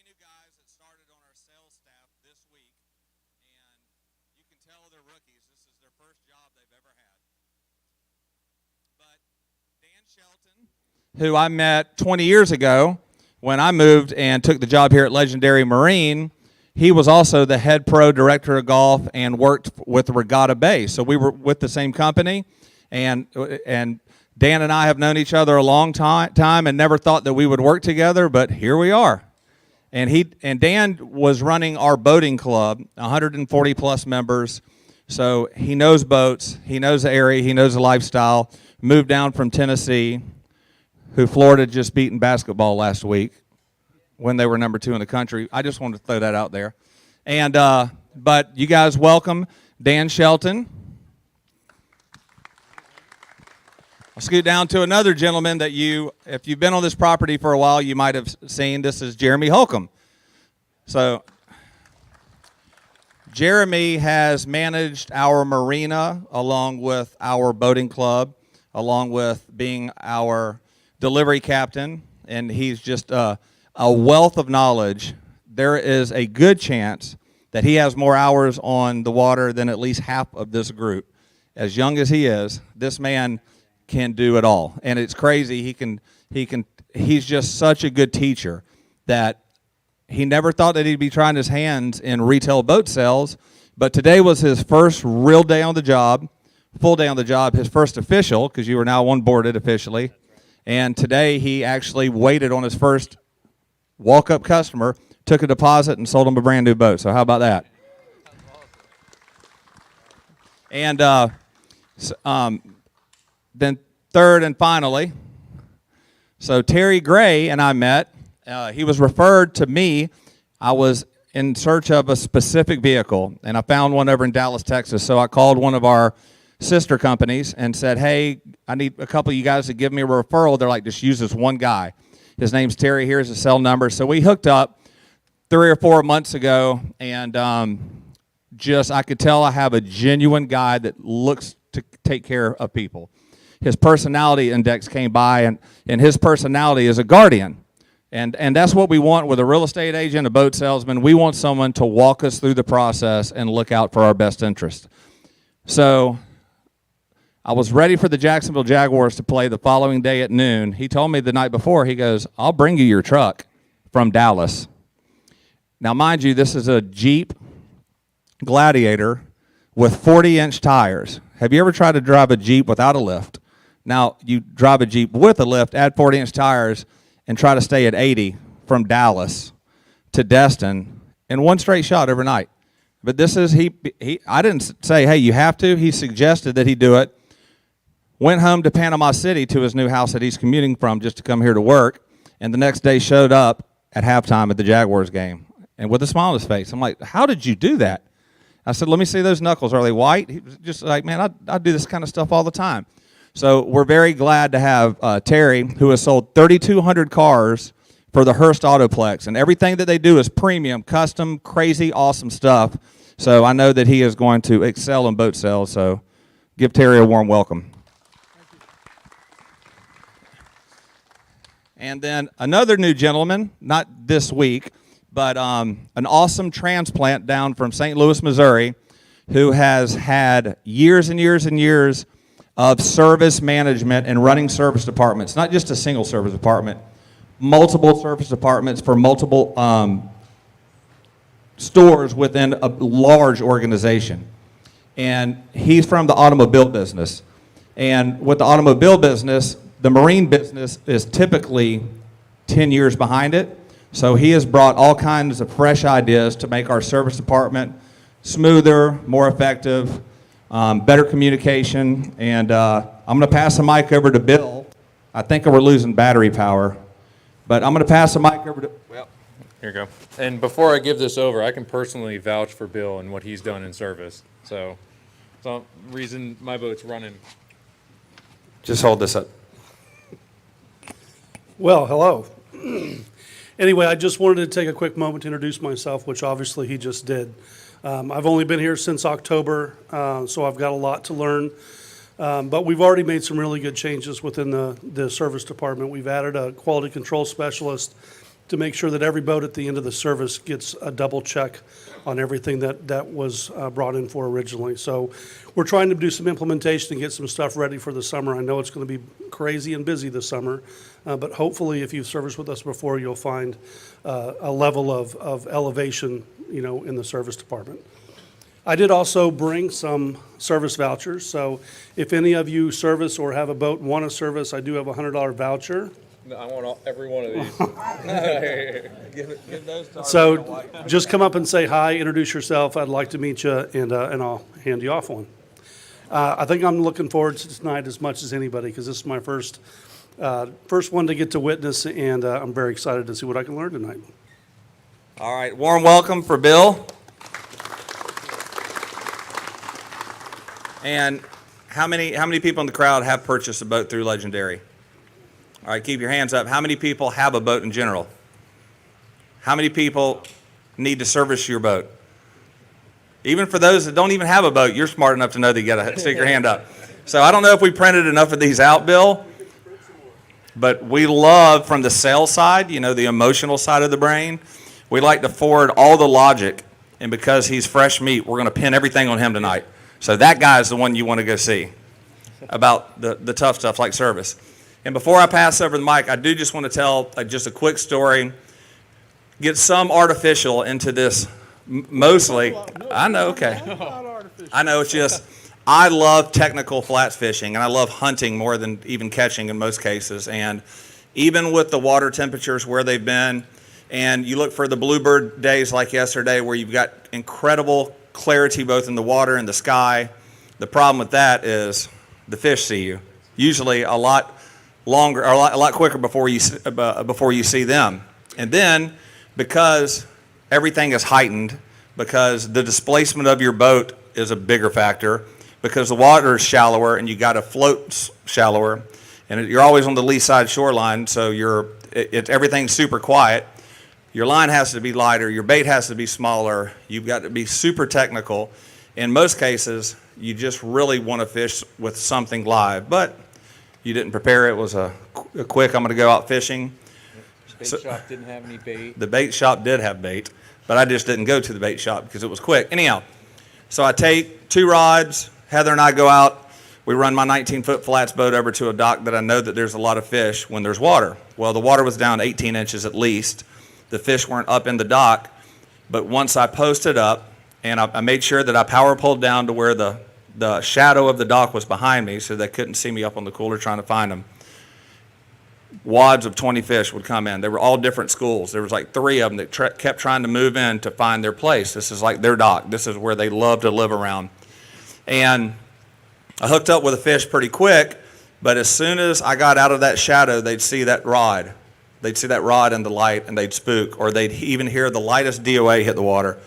3 new guys that started on our sales staff this week, and you can tell they're rookies. This is their first job they've ever had. But Dan Shelton, who I met 20 years ago when I moved and took the job here at Legendary Marine, he was also the head pro director of golf and worked with Regatta Bay. So we were with the same company, and Dan and I have known each other a long time and never thought that we would work together, but here we are. And Dan was running our boating club, 140 plus members. So he knows boats, he knows the area, he knows the lifestyle. Moved down from Tennessee, who Florida just beat in basketball last week when they were number 2 in the country. I just wanted to throw that out there. And but you guys welcome Dan Shelton. I'll scoot down to another gentleman that if you've been on this property for a while, you might have seen. This is Jeremy Holcomb. So Jeremy has managed our marina along with our boating club, along with being our delivery captain, and he's just a wealth of knowledge. There is a good chance that he has more hours on the water than at least half of this group. As young as he is, this man can do it all, and it's crazy. He's just such a good teacher that he never thought that he'd be trying his hands in retail boat sales, but today was his first real day on the job, full day on the job, his first official, because you are now onboarded officially. And today he actually waited on his first walk-up customer, took a deposit, and sold him a brand new boat. So how about that? And then third and finally, so Terry Gray and I met. He was referred to me. I was in search of a specific vehicle, and I found one over in Dallas, Texas. So I called one of our sister companies and said, hey, I need a couple of you guys to give me a referral. They're like, just use this one guy. His name's Terry. Here's his cell number. So we hooked up 3 or 4 months ago, and I could tell I have a genuine guy that looks to take care of people. His personality index came by, and his personality is a guardian. And that's what we want with a real estate agent, a boat salesman. We want someone to walk us through the process and look out for our best interest. So I was ready for the Jacksonville Jaguars to play the following day at noon. He told me the night before, he goes, I'll bring you your truck from Dallas. Now, mind you, this is a Jeep Gladiator with 40-inch tires. Have you ever tried to drive a Jeep without a lift? Now, you drive a Jeep with a lift, add 40-inch tires, and try to stay at 80 from Dallas to Destin in one straight shot overnight. But this is, I didn't say, hey, you have to. He suggested that he do it. Went home to Panama City to his new house that he's commuting from just to come here to work, and the next day showed up at halftime at the Jaguars game, and with a smile on his face. I'm like, how did you do that? I said, let me see those knuckles. Are they white? He was just like, man, I do this kind of stuff all the time. So we're very glad to have Terry, who has sold 3,200 cars for the Hearst Autoplex, and everything that they do is premium, custom, crazy, awesome stuff. So I know that he is going to excel in boat sales, so give Terry a warm welcome. And then another new gentleman, not this week, but an awesome transplant down from St. Louis, Missouri, who has had years and years and years of service management and running service departments, not just a single service department, multiple service departments for multiple stores within a large organization. And he's from the automobile business. And with the automobile business, the marine business is typically 10 years behind it. So he has brought all kinds of fresh ideas to make our service department smoother, more effective, better communication. And I'm going to pass the mic over to Bill. I think we're losing battery power. But I'm going to pass the mic over to... Well, here you go. And before I give this over, I can personally vouch for Bill and what he's done in service. So it's the reason my boat's running. Just hold this up. Well, hello. Anyway, I just wanted to take a quick moment to introduce myself, which obviously he just did. I've only been here since October, so I've got a lot to learn. But we've already made some really good changes within the service department. We've added a quality control specialist to make sure that every boat at the end of the service gets a double check on everything that was brought in for originally. So we're trying to do some implementation and get some stuff ready for the summer. I know it's going to be crazy and busy this summer, but hopefully if you've serviced with us before, you'll find a level of elevation, in the service department. I did also bring some service vouchers. So if any of you service or have a boat and want to service, I do have a $100 voucher. I want every one of these. Give those to our So just come up and say hi, introduce yourself. I'd like to meet you, and I'll hand you off one. I think I'm looking forward to tonight as much as anybody, because this is my first one to get to witness, and I'm very excited to see what I can learn tonight. All right, warm welcome for Bill. And how many people in the crowd have purchased a boat through Legendary? All right, keep your hands up. How many people have a boat in general? How many people need to service your boat? Even for those that don't even have a boat, you're smart enough to know that you got to stick your hand up. So I don't know if we printed enough of these out, Bill, but we love from the sales side, the emotional side of the brain, we like to forward all the logic, and because he's fresh meat, we're going to pin everything on him tonight. So that guy's the one you want to go see about the tough stuff like service. And before I pass over the mic, I do just want to tell just a quick story, get some artificial into this mostly. I know, okay. I know, it's just, I love technical flats fishing, and I love hunting more than even catching in most cases. And even with the water temperatures where they've been, and you look for the bluebird days like yesterday where you've got incredible clarity both in the water and the sky, the problem with that is the fish see you. Usually a lot longer, or a lot quicker before you see them. And then because everything is heightened, because the displacement of your boat is a bigger factor, because the water is shallower and you got to float shallower, and you're always on the lee side shoreline, so everything's super quiet. Your line has to be lighter, your bait has to be smaller, you've got to be super technical. In most cases, you just really want to fish with something live, but you didn't prepare. It was a quick, I'm going to go out fishing. Bait shop didn't have any bait. The bait shop did have bait, but I just didn't go to the bait shop because it was quick. Anyhow, so I take 2 rods, Heather and I go out, we run my 19-foot flats boat over to a dock that I know that there's a lot of fish when there's water. Well, the water was down 18 inches at least. The fish weren't up in the dock, but once I posted up, and I made sure that I power pulled down to where the shadow of the dock was behind me so they couldn't see me up on the cooler trying to find them. Wads of 20 fish would come in. They were all different schools. There was like 3 of them that kept trying to move in to find their place. This is like their dock. This is where they love to live around. And I hooked up with a fish pretty quick, but as soon as I got out of that shadow, they'd see that rod. They'd see that rod in the light, and they'd spook, or they'd even hear the lightest DOA hit the water,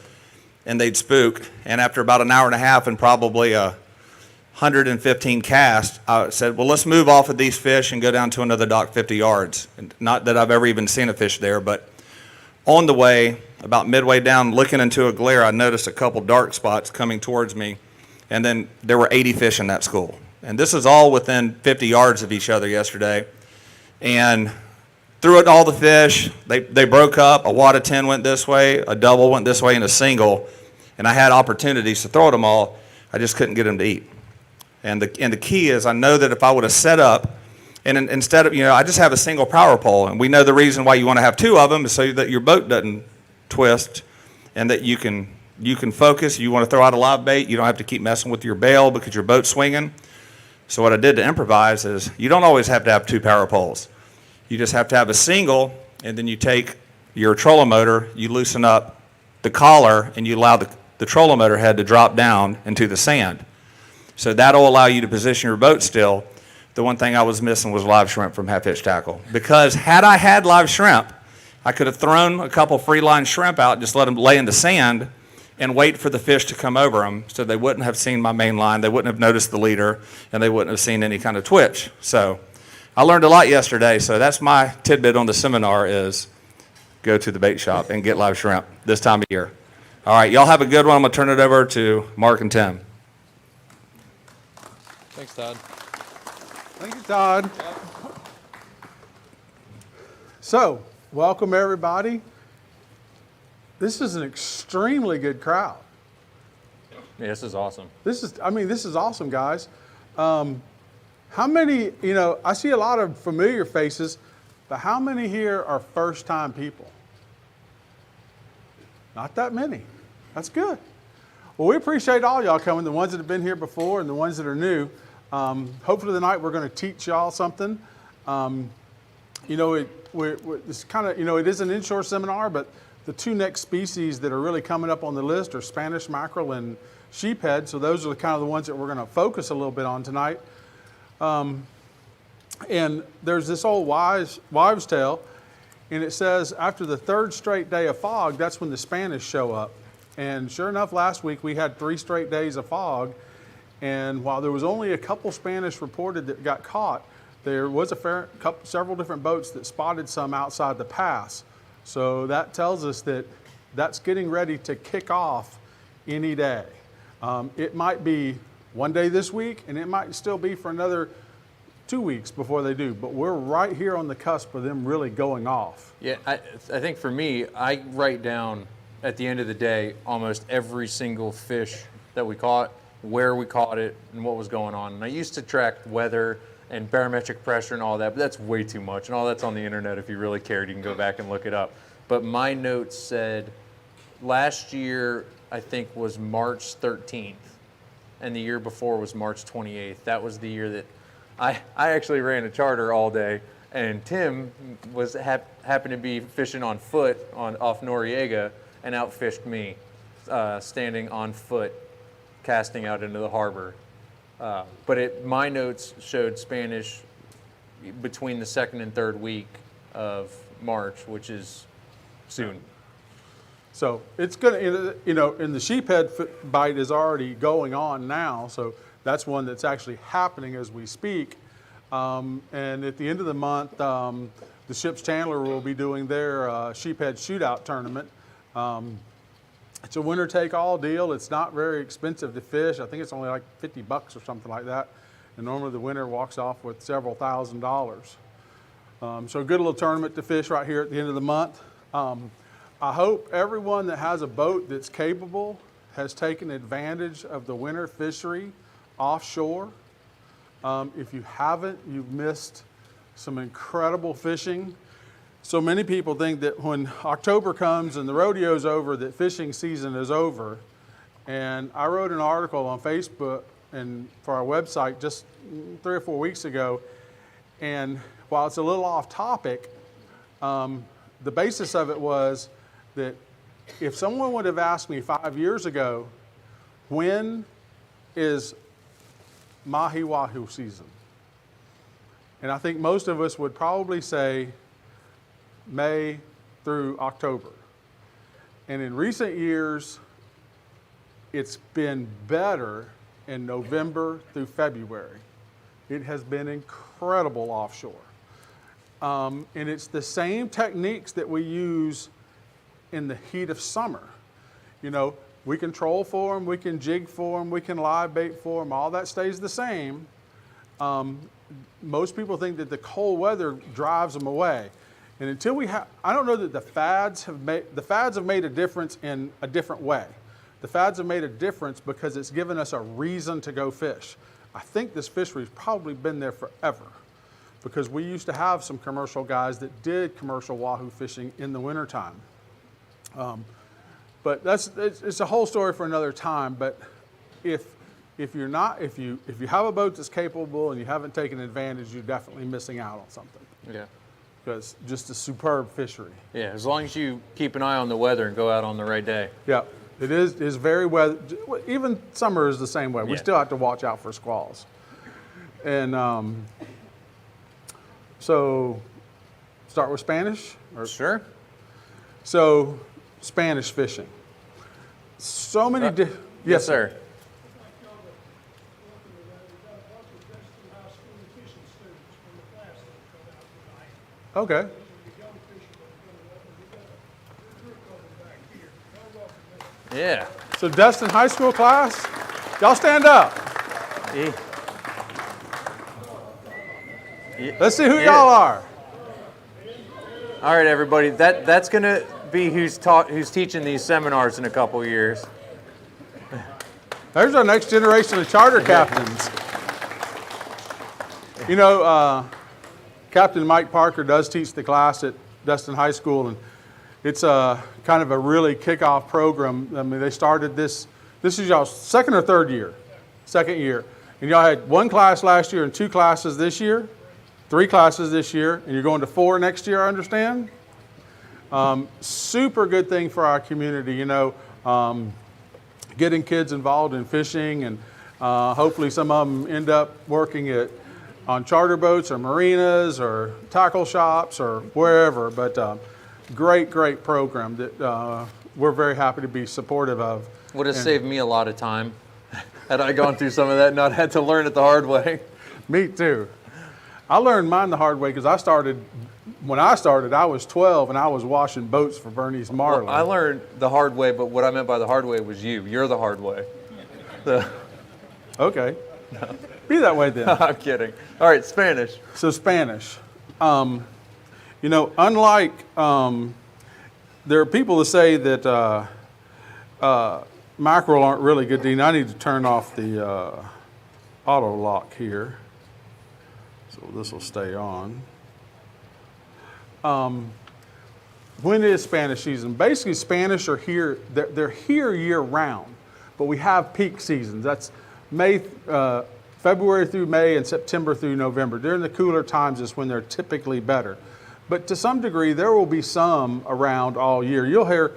and they'd spook. And after about an hour and a half and probably 115 casts, I said, well, let's move off of these fish and go down to another dock 50 yards. And not that I've ever even seen a fish there, but on the way, about midway down, looking into a glare, I noticed a couple dark spots coming towards me, and then there were 80 fish in that school. And this is all within 50 yards of each other yesterday. And threw it all the fish. They broke up. A wad of 10 went this way, a double went this way, and a single. And I had opportunities to throw them all. I just couldn't get them to eat. And the key is, I know that if I would have set up, and instead of, I just have a single power pole, and we know the reason why you want to have 2 of them is so that your boat doesn't twist, and that you can focus. You want to throw out a live bait, you don't have to keep messing with your bail because your boat's swinging. So what I did to improvise is, you don't always have to have 2 power poles. You just have to have a single, and then you take your trolling motor, you loosen up the collar, and you allow the trolling motor head to drop down into the sand. So that'll allow you to position your boat still. The one thing I was missing was live shrimp from Half-Hitch Tackle. Because had I had live shrimp, I could have thrown a couple free line shrimp out, just let them lay in the sand, and wait for the fish to come over them, so they wouldn't have seen my main line, they wouldn't have noticed the leader, and they wouldn't have seen any kind of twitch. So I learned a lot yesterday, so that's my tidbit on the seminar is go to the bait shop and get live shrimp this time of year. All right, y'all have a good one. I'm going to turn it over to Mark and Tim. Thanks, Todd. Thank you, Todd. So, welcome everybody. This is an extremely good crowd. Yeah, this is awesome. This is awesome, guys. How many, I see a lot of familiar faces, but how many here are first-time people? Not that many. That's good. Well, we appreciate all y'all coming, the ones that have been here before and the ones that are new. Hopefully tonight we're going to teach y'all something. It's kind of, it is an inshore seminar, but the two next species that are really coming up on the list are Spanish mackerel and sheephead. So those are the kind of the ones that we're going to focus a little bit on tonight. And there's this old wives' tale, and it says after the third straight day of fog, that's when the Spanish show up. And sure enough, last week we had 3 straight days of fog. And while there was only a couple Spanish reported that got caught, there was several different boats that spotted some outside the pass. So that tells us that that's getting ready to kick off any day. It might be one day this week, and it might still be for another 2 weeks before they do. But we're right here on the cusp of them really going off. Yeah, I think for me, I write down at the end of the day almost every single fish that we caught, where we caught it, and what was going on. And I used to track weather and barometric pressure and all that, but that's way too much. And all that's on the internet. If you really cared, you can go back and look it up. But my notes said last year, I think, was March 13th. And the year before was March 28th. That was the year that I actually ran a charter all day, and Tim was happened to be fishing on foot off Noriega and outfished me, standing on foot, casting out into the harbor. But my notes showed Spanish between the 2nd and 3rd week of March, which is soon. So it's going to, and the sheephead bite is already going on now. So that's one that's actually happening as we speak. And at the end of the month, the ship's Chandler will be doing their sheephead shootout tournament. It's a winner take all deal. It's not very expensive to fish. I think it's only like $50 or something like that. And normally the winner walks off with several $1,000s. So a good little tournament to fish right here at the end of the month. I hope everyone that has a boat that's capable has taken advantage of the winter fishery offshore. If you haven't, you've missed some incredible fishing. So many people think that when October comes and the rodeo's over, that fishing season is over. And I wrote an article on Facebook and for our website just 3 or 4 weeks ago. And while it's a little off topic, the basis of it was that if someone would have asked me 5 years ago, when is mahi wahoo season? And I think most of us would probably say May through October. And in recent years, it's been better in November through February. It has been incredible offshore. And it's the same techniques that we use in the heat of summer. We can troll for them, we can jig for them, we can live bait for them, all that stays the same. Most people think that the cold weather drives them away. And until I don't know that the fads have made a difference in a different way. The fads have made a difference because it's given us a reason to go fish. I think this fishery's probably been there forever because we used to have some commercial guys that did commercial wahoo fishing in the wintertime. But it's a whole story for another time. But if you have a boat that's capable and you haven't taken advantage, you're definitely missing out on something. Yeah. Because just a superb fishery. Yeah, as long as you keep an eye on the weather and go out on the right day. Yeah, it is very weather. Even summer is the same way. We Yeah. still have to watch out for squalls. And so, start with Spanish? Sure. So, Spanish fishing. So many. Yes, sir. Okay. Yeah. So, Destin High School class, y'all stand up. Yeah. Let's see who y'all are. All right, everybody. That's gonna be who's teaching these seminars in a couple of years. There's our next generation of charter captains. You know, Captain Mike Parker does teach the class at Destin High School, and it's kind of a really kickoff program. I mean, they started this is y'all's second or third year? Second year. And y'all had one class last year and two classes this year, 3 classes this year, and you're going to 4 next year, I understand? Super good thing for our community, you know, getting kids involved in fishing, and hopefully some of them end up working on charter boats or marinas or tackle shops or wherever. But great program that we're very happy to be supportive of. Would have saved me a lot of time had I gone through some of that and not had to learn it the hard way. Me too. I learned mine the hard way because when I started, I was 12 and I was washing boats for Bernice Marley. Well, I learned the hard way, but what I meant by the hard way was you. You're the hard way. Okay. No. Be that way then. I'm kidding. All right, Spanish. So Spanish. You know, unlike, there are people that say that mackerel aren't really good, Dean. I need to turn off the auto lock here. So this will stay on. When is Spanish season? Basically, Spanish are here. They're here year round, but we have peak seasons. That's February through May and September through November. During the cooler times is when they're typically better. But to some degree, there will be some around all year. You'll hear,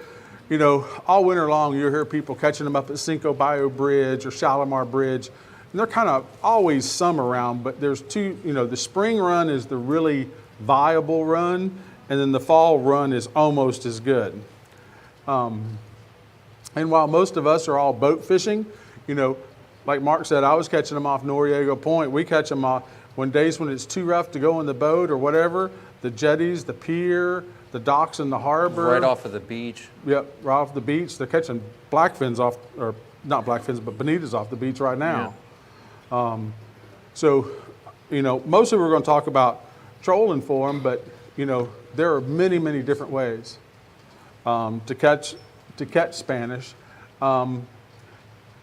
you know, all winter long, you'll hear people catching them up at Cinco Bayo Bridge or Shalimar Bridge. And they're kind of always some around, but there's two, you know, the spring run is the really viable run, and then the fall run is almost as good. And while most of us are all boat fishing, you know, like Mark said, I was catching them off Noriego Point. We catch them off when days when it's too rough to go in the boat or whatever, the jetties, the pier, the docks in the harbor. Right off of the beach. Yep, right off the beach. They're catching blackfins off, or not blackfins, but bonitas off the beach right now. Yeah. So, you know, mostly we're going to talk about trolling for them, but, you know, there are many different ways to catch Spanish.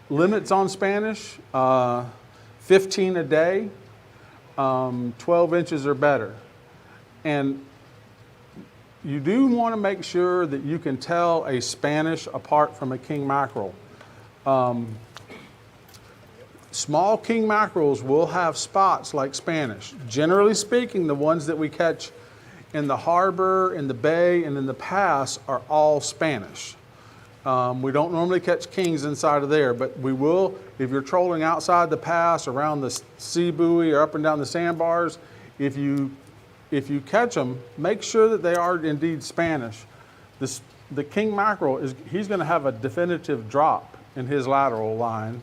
Limits on Spanish, 15 a day, 12 inches or better. And you do want to make sure that you can tell a Spanish apart from a king mackerel. Small king mackerels will have spots like Spanish. Generally speaking, the ones that we catch in the harbor, in the bay, and in the pass are all Spanish. We don't normally catch kings inside of there, but we will, if you're trolling outside the pass, around the sea buoy, or up and down the sandbars, if you catch them, make sure that they are indeed Spanish. The king mackerel, he's going to have a definitive drop in his lateral line,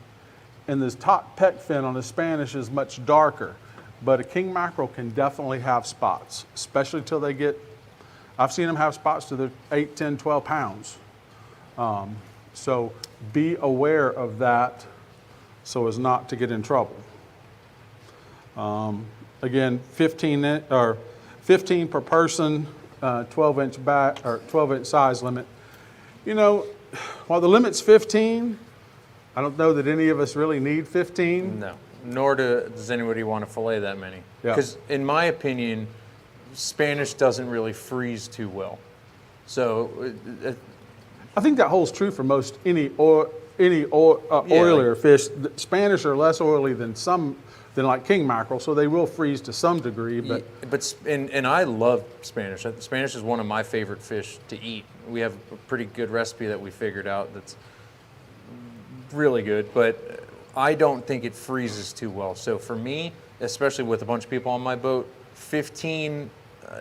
and the top pec fin on the Spanish is much darker. But a king mackerel can definitely have spots, especially till they get, I've seen them have spots to the 8, 10, 12 pounds. So be aware of that so as not to get in trouble. Again, 15 per person, 12-inch back or 12-inch size limit. You know, while the limit's 15, I don't know that any of us really need 15. No, nor does anybody want to fillet that many. Because in my opinion, Spanish doesn't really freeze too well. So I think that holds true for most any oilier fish. Spanish are less oily than like king mackerel, so they will freeze to some degree. But and I love Spanish. Spanish is one of my favorite fish to eat. We have a pretty good recipe that we figured out that's really good, but I don't think it freezes too well. So for me, especially with a bunch of people on my boat, 15,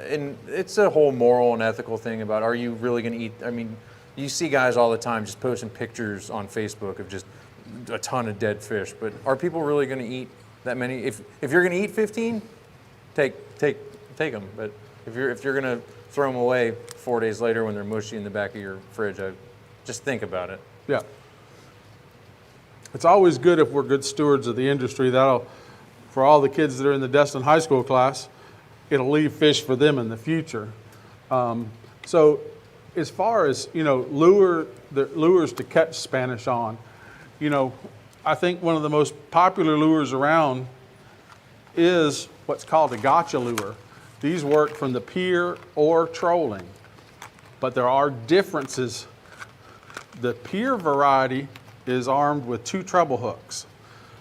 and it's a whole moral and ethical thing about, are you really going to eat? I mean, you see guys all the time just posting pictures on Facebook of just a ton of dead fish, but are people really going to eat that many? If you're going to eat 15, take them. But if you're going to throw them away 4 days later when they're mushy in the back of your fridge, just think about it. Yeah. It's always good if we're good stewards of the industry. For all the kids that are in the Destin High School class, it'll leave fish for them in the future. So as far as, the lures to catch Spanish on, I think one of the most popular lures around is what's called a gotcha lure. These work from the pier or trolling, but there are differences. The pier variety is armed with 2 treble hooks.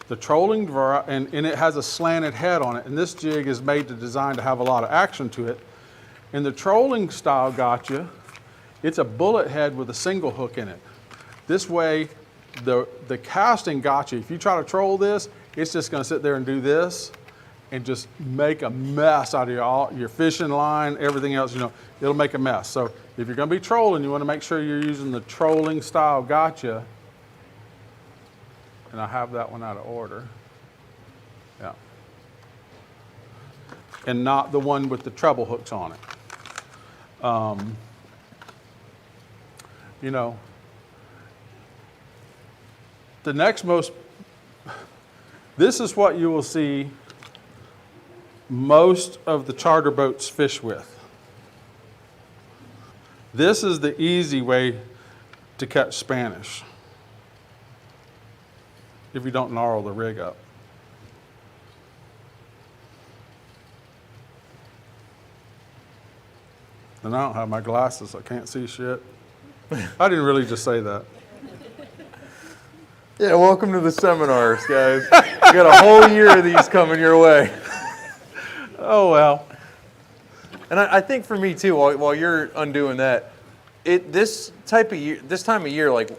The trolling variety, and it has a slanted head on it, and this jig is designed to have a lot of action to it. In the trolling style gotcha, it's a bullet head with a single hook in it. This way, the casting gotcha, if you try to troll this, it's just gonna sit there and do this and just make a mess out of your fishing line, everything else, it'll make a mess. So if you're gonna be trolling, you wanna make sure you're using the trolling style gotcha. And I have that one out of order. Yeah. And not the one with the treble hooks on it. This is what you will see most of the charter boats fish with. This is the easy way to catch Spanish if you don't gnarl the rig up. And I don't have my glasses, I can't see shit. I didn't really just say that. Yeah, welcome to the seminars, guys. We got a whole year of these coming your way. Oh, well. And I think for me too, while you're undoing that, this time of year, like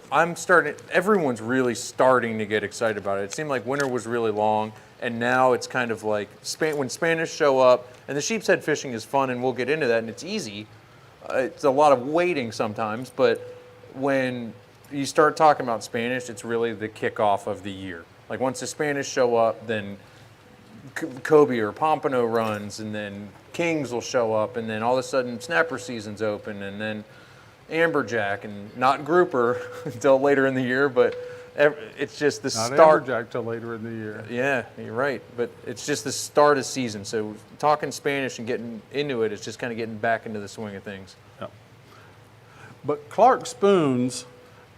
everyone's really starting to get excited about it. It seemed like winter was really long, and now it's kind of like when Spanish show up, and the sheep's head fishing is fun, and we'll get into that, and it's easy. It's a lot of waiting sometimes, but when you start talking about Spanish, it's really the kickoff of the year. Like once the Spanish show up, then Kobe or Pompano runs, and then Kings will show up, and then all of a sudden snapper season's open, and then amberjack, and not grouper until later in the year, but it's just the Not start. amberjack till later in the year. Yeah, you're right, but it's just the start of season. So talking Spanish and getting into it is just kind of getting back into the swing of things. Yep. But Clark spoons,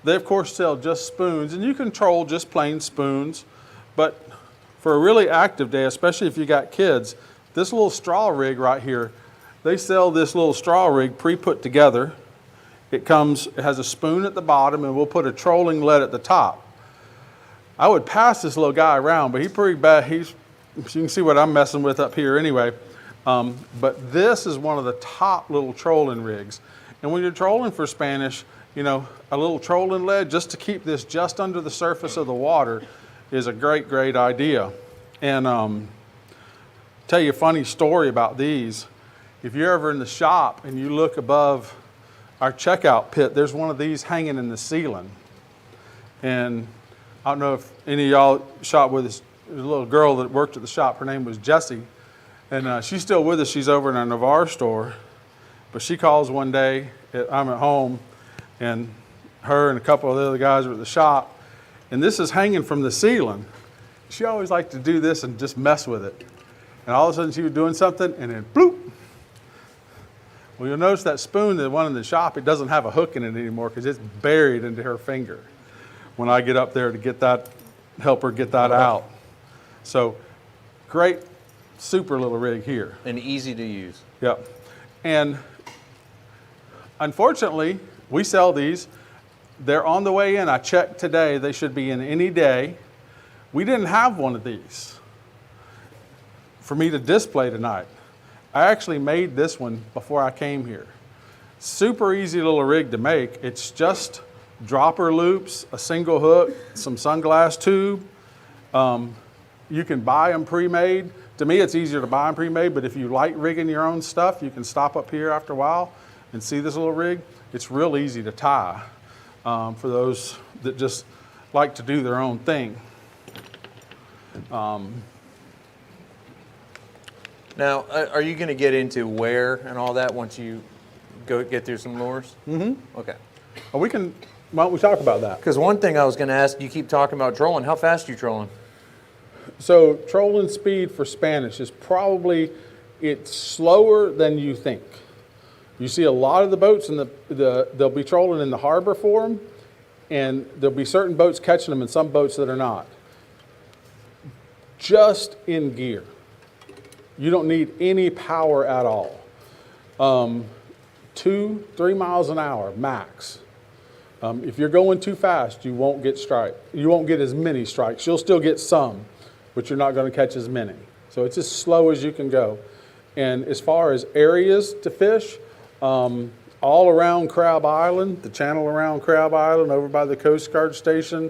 they of course sell just spoons, and you can troll just plain spoons, but for a really active day, especially if you got kids, this little straw rig right here, they sell this little straw rig pre-put together. It has a spoon at the bottom, and we'll put a trolling lead at the top. I would pass this little guy around, but he's pretty bad. You can see what I'm messing with up here anyway. But this is one of the top little trolling rigs. And when you're trolling for Spanish, a little trolling lead just to keep this just under the surface of the water is a great, great idea. And tell you a funny story about these. If you're ever in the shop and you look above our checkout pit, there's one of these hanging in the ceiling. And I don't know if any of y'all shop with us. There's a little girl that worked at the shop. Her name was Jessie. And she's still with us. She's over in our Navarre store. But she calls one day, I'm at home, and her and a couple of the other guys are at the shop. And this is hanging from the ceiling. She always liked to do this and just mess with it. And all of a sudden she was doing something, and then bloop. Well, you'll notice that spoon, the one in the shop, it doesn't have a hook in it anymore because it's buried into her finger when I get up there to help her get that out. So great, super little rig here. And easy to use. Yep. And unfortunately, we sell these. They're on the way in. I checked today. They should be in any day. We didn't have one of these for me to display tonight. I actually made this one before I came here. Super easy little rig to make. It's just dropper loops, a single hook, some sunglass tube. You can buy them pre-made. To me, it's easier to buy them pre-made, but if you like rigging your own stuff, you can stop up here after a while and see this little rig. It's real easy to tie for those that just like to do their own thing. Now, are you going to get into wear and all that once you get through some lures? Mm-hmm. Okay. Why don't we talk about that? Because one thing I was going to ask, you keep talking about trolling. How fast are you trolling? So trolling speed for Spanish is it's slower than you think. You see a lot of the boats in they'll be trolling in the harbor for them, and there'll be certain boats catching them and some boats that are not. Just in gear. You don't need any power at all. 2-3 miles an hour max. If you're going too fast, you won't get You won't get as many strikes. You'll still get some, but you're not going to catch as many. So it's as slow as you can go. And as far as areas to fish, all around Crab Island, the channel around Crab Island, over by the Coast Guard station,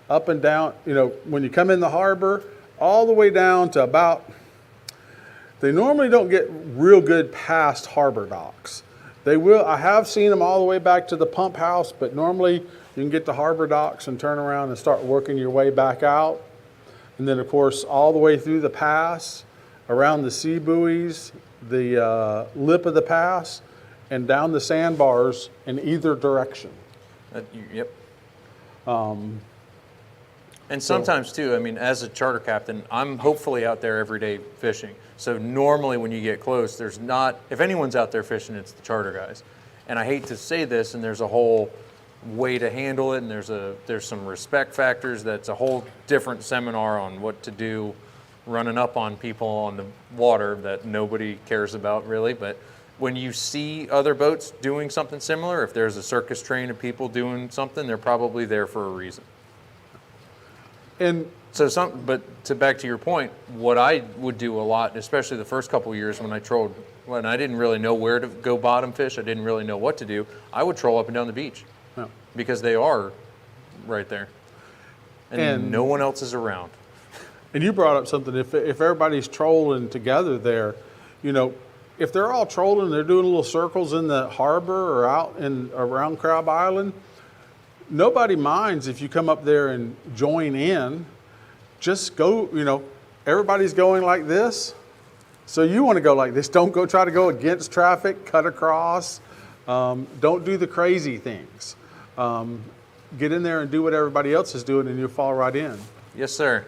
up and down, when you come in the harbor, all the way down to about, they normally don't get real good past harbor docks. They will, I have seen them all the way back to the pump house, but normally you can get to harbor docks and turn around and start working your way back out. And then of course, all the way through the pass, around the sea buoys, the lip of the pass, and down the sandbars in either direction. Yep. And sometimes too, I mean, as a charter captain, I'm hopefully out there every day fishing. So normally when you get close, there's not, if anyone's out there fishing, it's the charter guys. And I hate to say this, and there's a whole way to handle it, and there's some respect factors. That's a whole different seminar on what to do running up on people on the water that nobody cares about really. But when you see other boats doing something similar, if there's a circus train of people doing something, they're probably there for a reason. And so but back to your point, what I would do a lot, especially the first couple of years when I trolled, when I didn't really know where to go bottom fish, I didn't really know what to do, I would troll up and down the beach because they are right there and no one else is around. And you brought up something, if everybody's trolling together there, if they're all trolling, they're doing little circles in the harbor or out around Crab Island, nobody minds if you come up there and join in. Just go, everybody's going like this. So you want to go like this. Don't go try to go against traffic, cut across. Don't do the crazy things. Get in there and do what everybody else is doing and you'll fall right in. Yes, sir.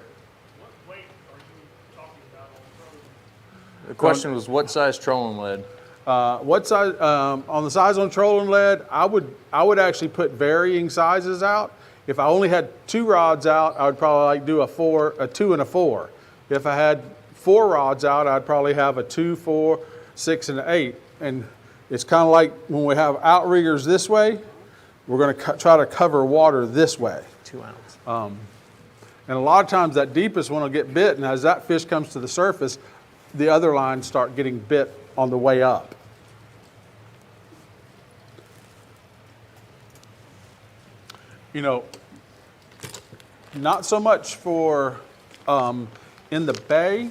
What weight are you talking about on The question was what size trolling lead? What size on the size on trolling lead? I would actually put varying sizes out. If I only had 2 rods out, I would probably do a 2 and a 4. If I had 4 rods out, I'd probably have a 2, 4, 6, and an 8. And it's kind of like when we have outriggers this way, we're going to try to cover water this way. 2 ounce. And a lot of times that deepest one will get bit, and as that fish comes to the surface, the other lines start getting bit on the way up. Not so much for in the bay.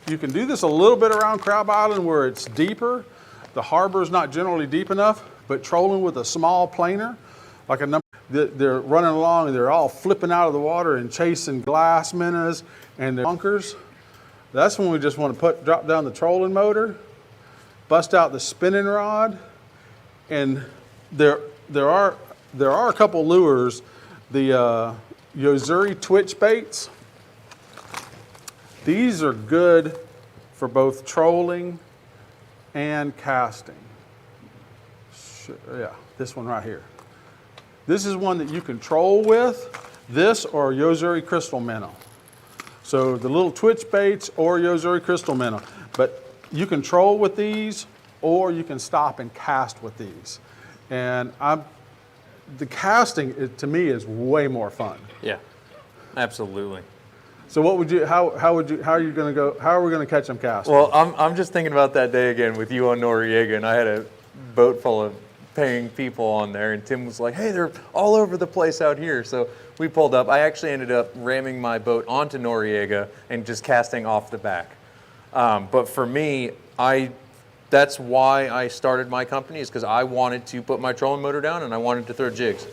You can do this a little bit around Crab Island where it's deeper. The harbor is not generally deep enough, but trolling with a small planer, like a number, they're running along and they're all flipping out of the water and chasing glass minnows and their bunkers. That's when we just want to drop down the trolling motor, bust out the spinning rod, and there are a couple lures, the Yozuri twitch baits. These are good for both trolling and casting. Yeah, this one right here. This is one that you can troll with, this or Yozuri crystal minnow. So the little twitch baits or Yozuri crystal minnow. But you can troll with these or you can stop and cast with these. And the casting to me is way more fun. Yeah, absolutely. So what would you, how are we going to catch them casting? Well, I'm just thinking about that day again with you on Noriega, and I had a boat full of paying people on there, and Tim was like, hey, they're all over the place out here. So we pulled up. I actually ended up ramming my boat onto Noriega and just casting off the back. But for me, that's why I started my company, is because I wanted to put my trolling motor down and I wanted to throw jigs.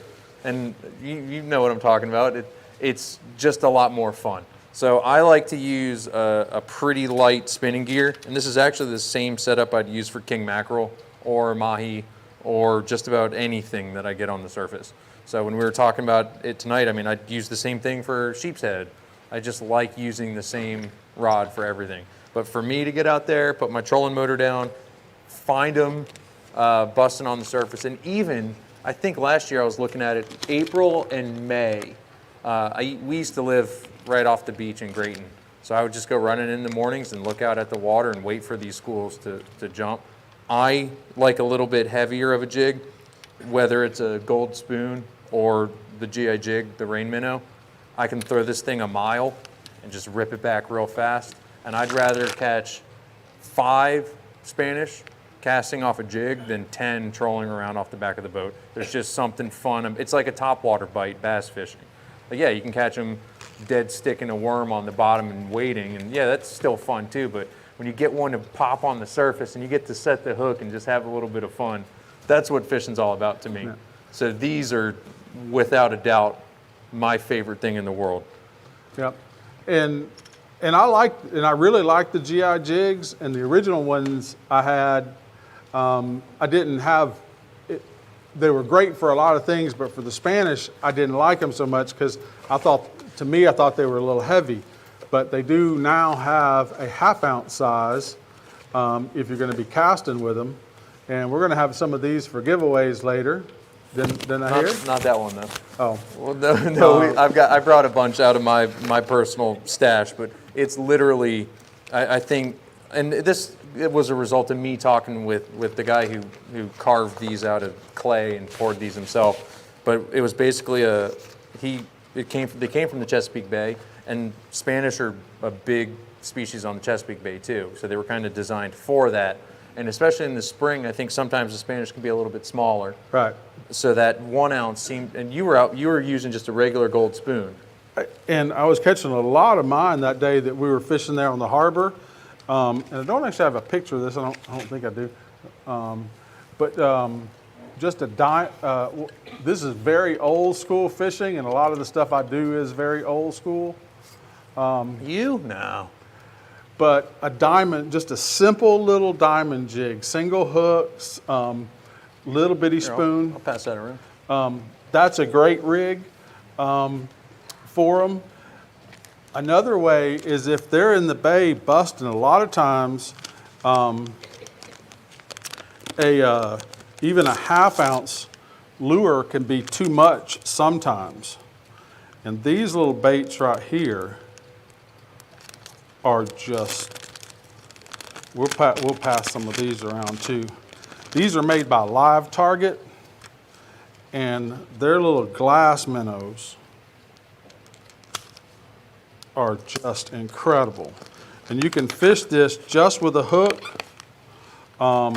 And you know what I'm talking about. It's just a lot more fun. So I like to use a pretty light spinning gear, and this is actually the same setup I'd use for king mackerel or mahi or just about anything that I get on the surface. So when we were talking about it tonight, I mean, I'd use the same thing for sheep's head. I just like using the same rod for everything. But for me to get out there, put my trolling motor down, find them, busting on the surface. And even, I think last year I was looking at it, April and May, we used to live right off the beach in Grayton. So I would just go running in the mornings and look out at the water and wait for these schools to jump. I like a little bit heavier of a jig, whether it's a gold spoon or the GI jig, the rain minnow. I can throw this thing a mile and just rip it back real fast. And I'd rather catch 5 Spanish casting off a jig than 10 trolling around off the back of the boat. There's just something fun. It's like a topwater bite bass fishing. But yeah, you can catch them dead sticking a worm on the bottom and waiting, and yeah, that's still fun too. But when you get one to pop on the surface and you get to set the hook and just have a little bit of fun, that's what fishing's all about to me. Yeah. So these are, without a doubt, my favorite thing in the world. Yep. And I really like the GI jigs, and the original ones I had, I didn't have, they were great for a lot of things, but for the Spanish, I didn't like them so much because I thought they were a little heavy. But they do now have a 1/2 ounce size if you're going to be casting with them. And we're going to have some of these for giveaways later. Didn't I hear? Not that one though. Oh. Well, no. I brought a bunch out of my personal stash, but it's literally, I think, and it was a result of me talking with the guy who carved these out of clay and poured these himself. But it was basically they came from the Chesapeake Bay, and Spanish are a big species on the Chesapeake Bay too. So they were kind of designed for that. And especially in the spring, I think sometimes the Spanish can be a little bit smaller. Right. So that 1 ounce seemed, and you were using just a regular gold spoon. And I was catching a lot of mine that day that we were fishing there on the harbor. And I don't actually have a picture of this. I don't think I do. This is very old school fishing, and a lot of the stuff I do is very old school. No. But a diamond, just a simple little diamond jig, single hooks, little bitty spoon. I'll pass that around. That's a great rig for them. Another way is if they're in the bay busting, a lot of times even a 1/2 ounce lure can be too much sometimes. And these little baits right here are just, we'll pass some of these around too. These are made by Live Target, and their little glass minnows are just incredible. And you can fish this just with a hook. I'll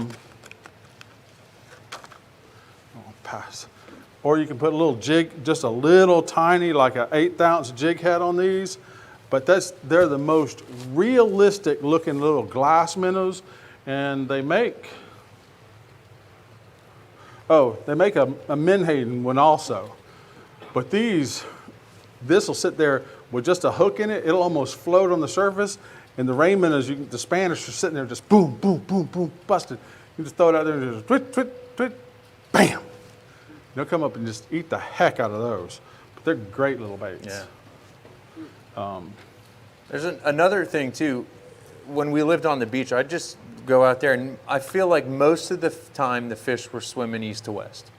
pass. Or you can put a little jig, just a little tiny, like an 1/8 ounce jig head on these. But they're the most realistic looking little glass minnows, and they make a menhaden one also. But this will sit there with just a hook in it. It'll almost float on the surface, and the rain minnows, the Spanish are sitting there just boom, boom, boom, boom, busted. You just throw it out there and just twit, twit, twit, bam. They'll come up and just eat the heck out of those. But they're great little baits. Yeah. There's another thing too. When we lived on the beach, I'd just go out there, and I feel like most of the time the fish were swimming east to west,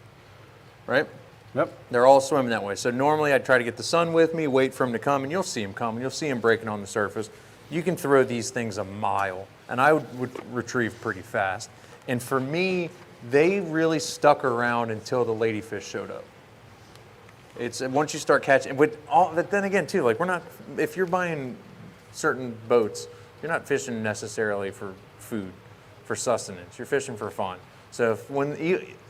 right? Yep. They're all swimming that way. So normally I'd try to get the sun with me, wait for him to come, and you'll see him coming. You'll see him breaking on the surface. You can throw these things a mile, and I would retrieve pretty fast. And for me, they really stuck around until the ladyfish showed up. It's once you start catching, but then again too, like if you're buying certain boats, you're not fishing necessarily for food, for sustenance. You're fishing for fun. So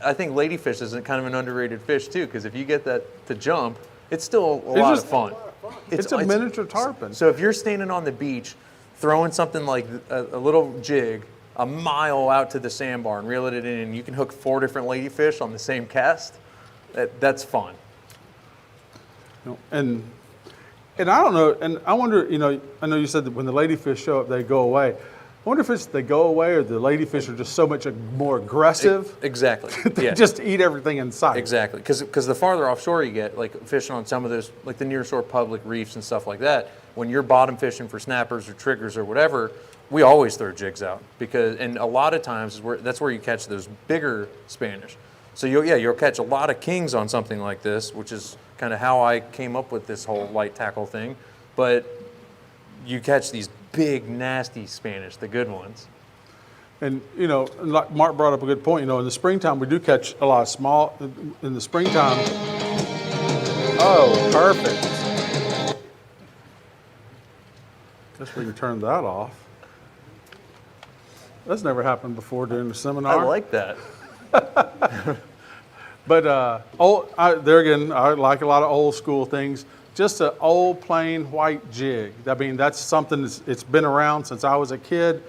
I think ladyfish is kind of an underrated fish too, because if you get that to jump, it's still a lot of fun. It's a miniature tarpon. So if you're standing on the beach, throwing something like a little jig a mile out to the sandbar and reeling it in, and you can hook 4 different ladyfish on the same cast, that's fun. And I don't know, and I wonder, I know you said that when the ladyfish show up, they go away. I wonder if they go away or the ladyfish are just so much more aggressive. Exactly. They just eat everything in sight. Exactly. Because the farther offshore you get, like fishing on some of those, like the near shore public reefs and stuff like that, when you're bottom fishing for snappers or triggers or whatever, we always throw jigs out and a lot of times that's where you catch those bigger Spanish. So you'll catch a lot of kings on something like this, which is kind of how I came up with this whole light tackle thing. But you catch these big, nasty Spanish, the good ones. And, like Mark brought up a good point, in the springtime, we do catch a lot of small, in the springtime. Oh, perfect. Guess we can turn that off. That's never happened before during the seminar. I like that. But there again, I like a lot of old school things. Just an old plain white jig. I mean, that's something it's been around since I was a kid.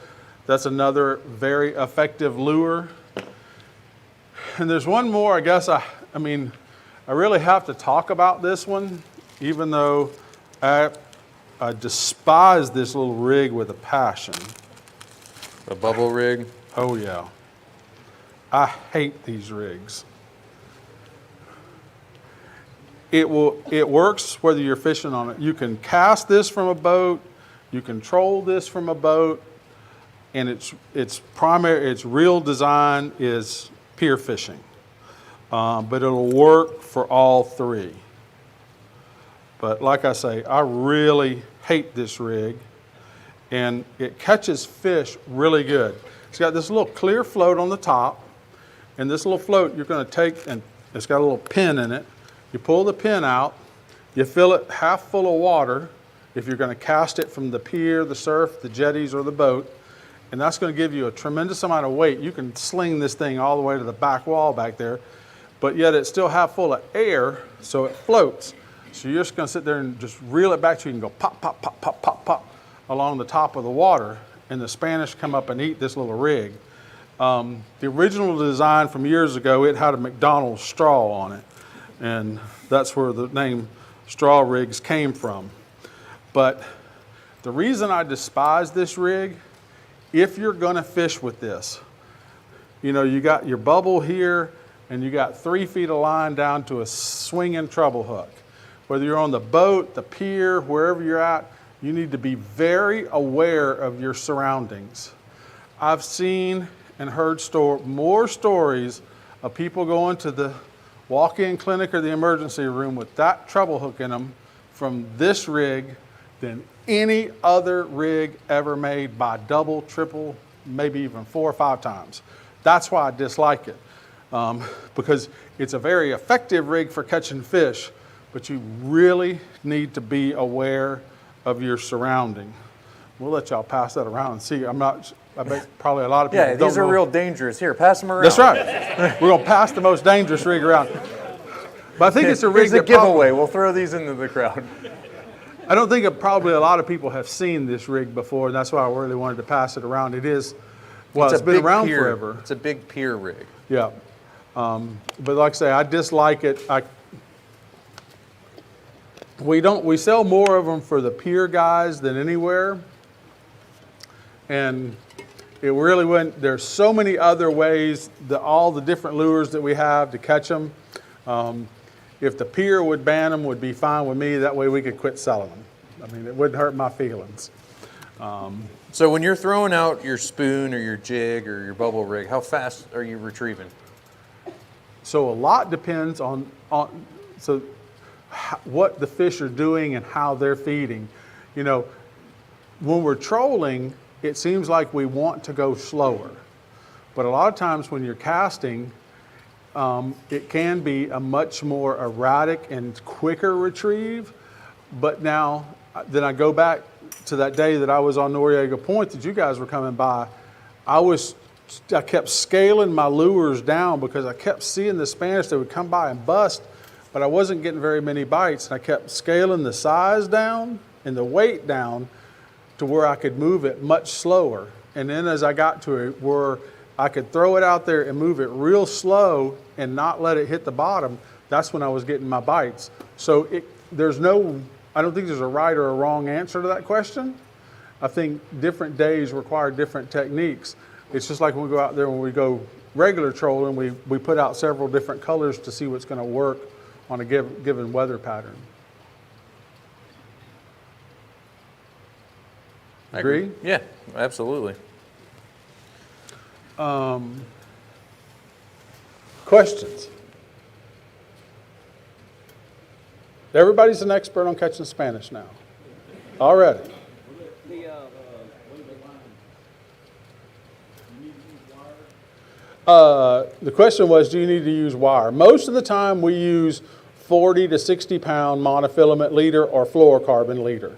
That's another very effective lure. And there's one more, I guess, I really have to talk about this one, even though I despise this little rig with a passion. A bubble rig? Oh yeah. I hate these rigs. It works whether you're fishing on it. You can cast this from a boat, you can troll this from a boat, and its real design is pier fishing. But it'll work for all three. But like I say, I really hate this rig, and it catches fish really good. It's got this little clear float on the top, and this little float you're going to take, and it's got a little pin in it. You pull the pin out, you fill it half full of water if you're going to cast it from the pier, the surf, the jetties, or the boat, and that's going to give you a tremendous amount of weight. You can sling this thing all the way to the back wall back there, but yet it's still half full of air, so it floats. So you're just going to sit there and just reel it back so you can go pop, pop, pop, pop, pop, pop along the top of the water, and the Spanish come up and eat this little rig. The original design from years ago, it had a McDonald's straw on it, and that's where the name straw rigs came from. But the reason I despise this rig, if you're going to fish with this, you got your bubble here, and you got 3 feet of line down to a swinging treble hook. Whether you're on the boat, the pier, wherever you're at, you need to be very aware of your surroundings. I've seen and heard more stories of people going to the walk-in clinic or the emergency room with that treble hook in them from this rig than any other rig ever made by double, triple, maybe even 4 or 5 times. That's why I dislike it, because it's a very effective rig for catching fish, but you really need to be aware of your surrounding. We'll let y'all pass that around and see. I bet probably a lot of people don't know. These are real dangerous. Here, pass them around. That's right. We're going to pass the most dangerous rig around. But I think it's a rig Here's a giveaway. We'll throw these into the crowd. I don't think probably a lot of people have seen this rig before, and that's why I really wanted to pass it around. It's been around forever. It's a big pier rig. Yeah. But like I say, I dislike it. We sell more of them for the pier guys than anywhere. And it really went, there's so many other ways, all the different lures that we have to catch them. If the pier would ban them, would be fine with me. That way we could quit selling them. I mean, it wouldn't hurt my feelings. So when you're throwing out your spoon or your jig or your bubble rig, how fast are you retrieving? So a lot depends on what the fish are doing and how they're feeding. When we're trolling, it seems like we want to go slower. But a lot of times when you're casting, it can be a much more erratic and quicker retrieve. But now, then I go back to that day that I was on Noriega Point that you guys were coming by. I kept scaling my lures down because I kept seeing the Spanish that would come by and bust, but I wasn't getting very many bites. And I kept scaling the size down and the weight down to where I could move it much slower. And then as I got to it where I could throw it out there and move it real slow and not let it hit the bottom, that's when I was getting my bites. So I don't think there's a right or a wrong answer to that question. I think different days require different techniques. It's just like when we go out there, when we go regular trolling, we put out several different colors to see what's going to work on a given weather pattern. Agree? Yeah, absolutely. Questions? Everybody's an expert on catching Spanish now. Already. The question was, do you need to use wire? Most of the time we use 40 to 60 pound monofilament leader or fluorocarbon leader.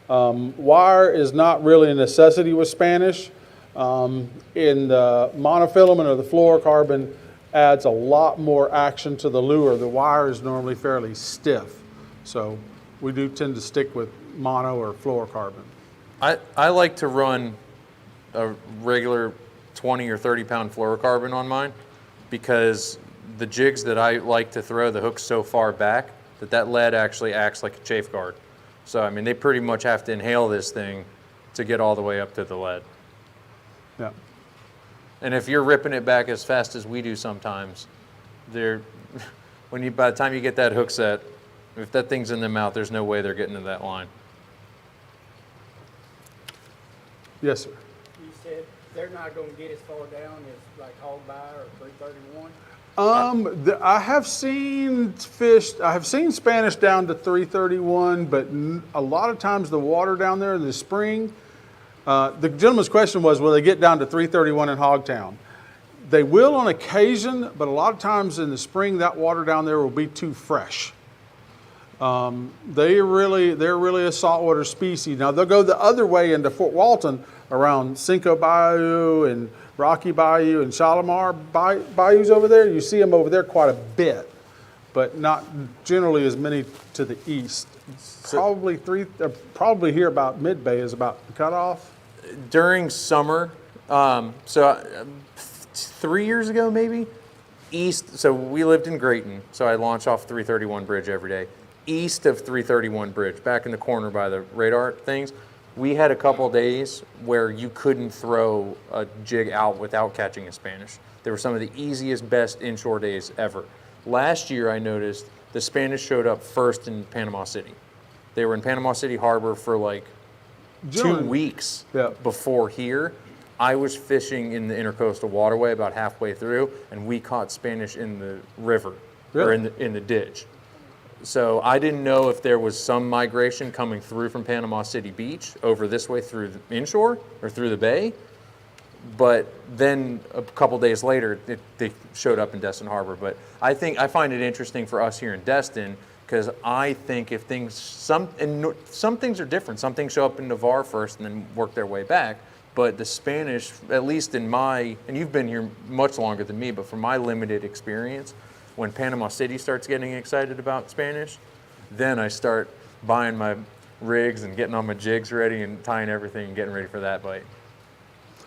Wire is not really a necessity with Spanish. In the monofilament or the fluorocarbon adds a lot more action to the lure. The wire is normally fairly stiff. So we do tend to stick with mono or fluorocarbon. I like to run a regular 20 or 30 pound fluorocarbon on mine because the jigs that I like to throw, the hook's so far back that lead actually acts like a chafe guard. So, I mean, they pretty much have to inhale this thing to get all the way up to the lead. Yeah. And if you're ripping it back as fast as we do sometimes, by the time you get that hook set, if that thing's in the mouth, there's no way they're getting to that line. Yes, sir. You said they're not going to get as far down as like hog by or 331? I have seen Spanish down to 331, but a lot of times the water down there in the spring, the gentleman's question was, will they get down to 331 in Hogtown? They will on occasion, but a lot of times in the spring, that water down there will be too fresh. They're really a saltwater species. Now they'll go the other way into Fort Walton around Cinco Bayou and Rocky Bayou and Shalimar bayous over there. You see them over there quite a bit, but not generally as many to the east. Probably here about mid-bay is about the cutoff. During summer, 3 years ago maybe, east, so we lived in Grayton, so I launch off 331 Bridge every day. East of 331 Bridge, back in the corner by the radar things, we had a couple of days where you couldn't throw a jig out without catching a Spanish. They were some of the easiest, best inshore days ever. Last year I noticed the Spanish showed up first in Panama City. They were in Panama City Harbor for like 2 weeks before here. I was fishing in the intercoastal waterway about halfway through, and we caught Spanish in the river, or in the ditch. So I didn't know if there was some migration coming through from Panama City Beach over this way through the inshore or through the bay. But then a couple days later, they showed up in Destin Harbor. But I find it interesting for us here in Destin, because I think if some things are different. Some things show up in Navarre first and then work their way back. But the Spanish, at least and you've been here much longer than me, but from my limited experience, when Panama City starts getting excited about Spanish, then I start buying my rigs and getting all my jigs ready and tying everything and getting ready for that bite.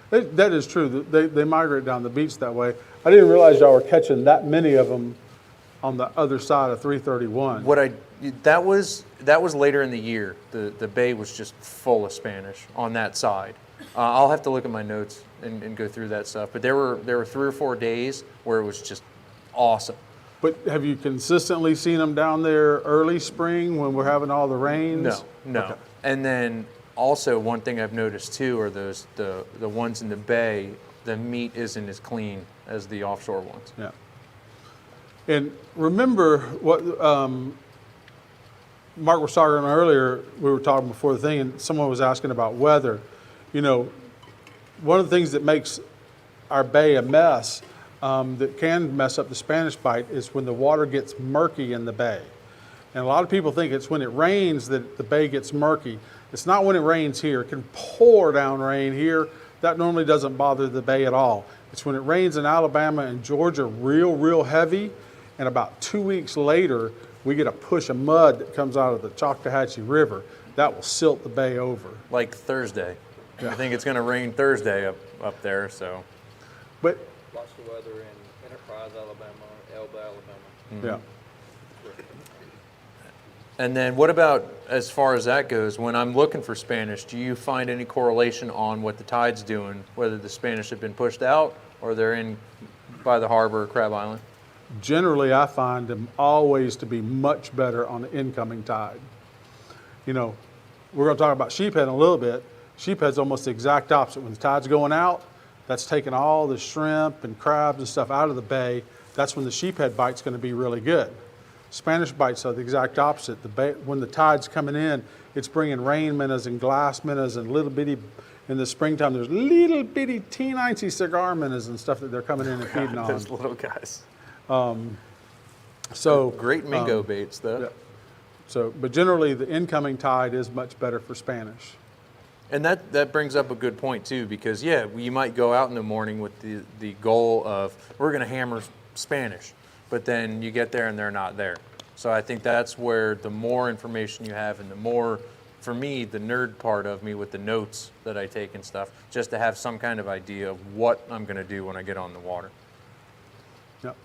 That is true. They migrate down the beach that way. I didn't realize y'all were catching that many of them on the other side of 331. That was later in the year. The bay was just full of Spanish on that side. I'll have to look at my notes and go through that stuff. But there were 3 or 4 days where it was just awesome. But have you consistently seen them down there early spring when we're having all the rains? No. Okay. And then also one thing I've noticed too are the ones in the bay, the meat isn't as clean as the offshore ones. Yeah. And remember what Mark was talking about earlier, we were talking before the thing, and someone was asking about weather. You know, one of the things that makes our bay a mess, that can mess up the Spanish bite, is when the water gets murky in the bay. And a lot of people think it's when it rains that the bay gets murky. It's not when it rains here. It can pour down rain here. That normally doesn't bother the bay at all. It's when it rains in Alabama and Georgia real heavy, and about 2 weeks later, we get a push of mud that comes out of the Choctawhatchee River. That will silt the bay over. Like Thursday. Yeah. I think it's going to rain Thursday up there, so. But lots of weather in Enterprise, Alabama, Elba, Alabama. Mm-hmm. Yeah. And then what about, as far as that goes, when I'm looking for Spanish, do you find any correlation on what the tide's doing, whether the Spanish have been pushed out or they're in by the harbor or Crab Island? Generally, I find them always to be much better on the incoming tide. You know, we're going to talk about sheephead in a little bit, Sheephead's almost the exact opposite. When the tide's going out, that's taking all the shrimp and crabs and stuff out of the bay. That's when the sheephead bite's going to be really good. Spanish bites are the exact opposite. When the tide's coming in, it's bringing rain minnows and glass minnows and little bitty, in the springtime, there's little bitty teeny cigar minnows and stuff that they're coming in and feeding on. Those little guys. So Great mingo baits, though. yeah. So, but generally, the incoming tide is much better for Spanish. And that brings up a good point too, because yeah, you might go out in the morning with the goal of we're going to hammer Spanish, but then you get there and they're not there. So I think that's where the more information you have and the more, for me, the nerd part of me with the notes that I take and stuff, just to have some kind of idea of what I'm going to do when I get on the water. Yep.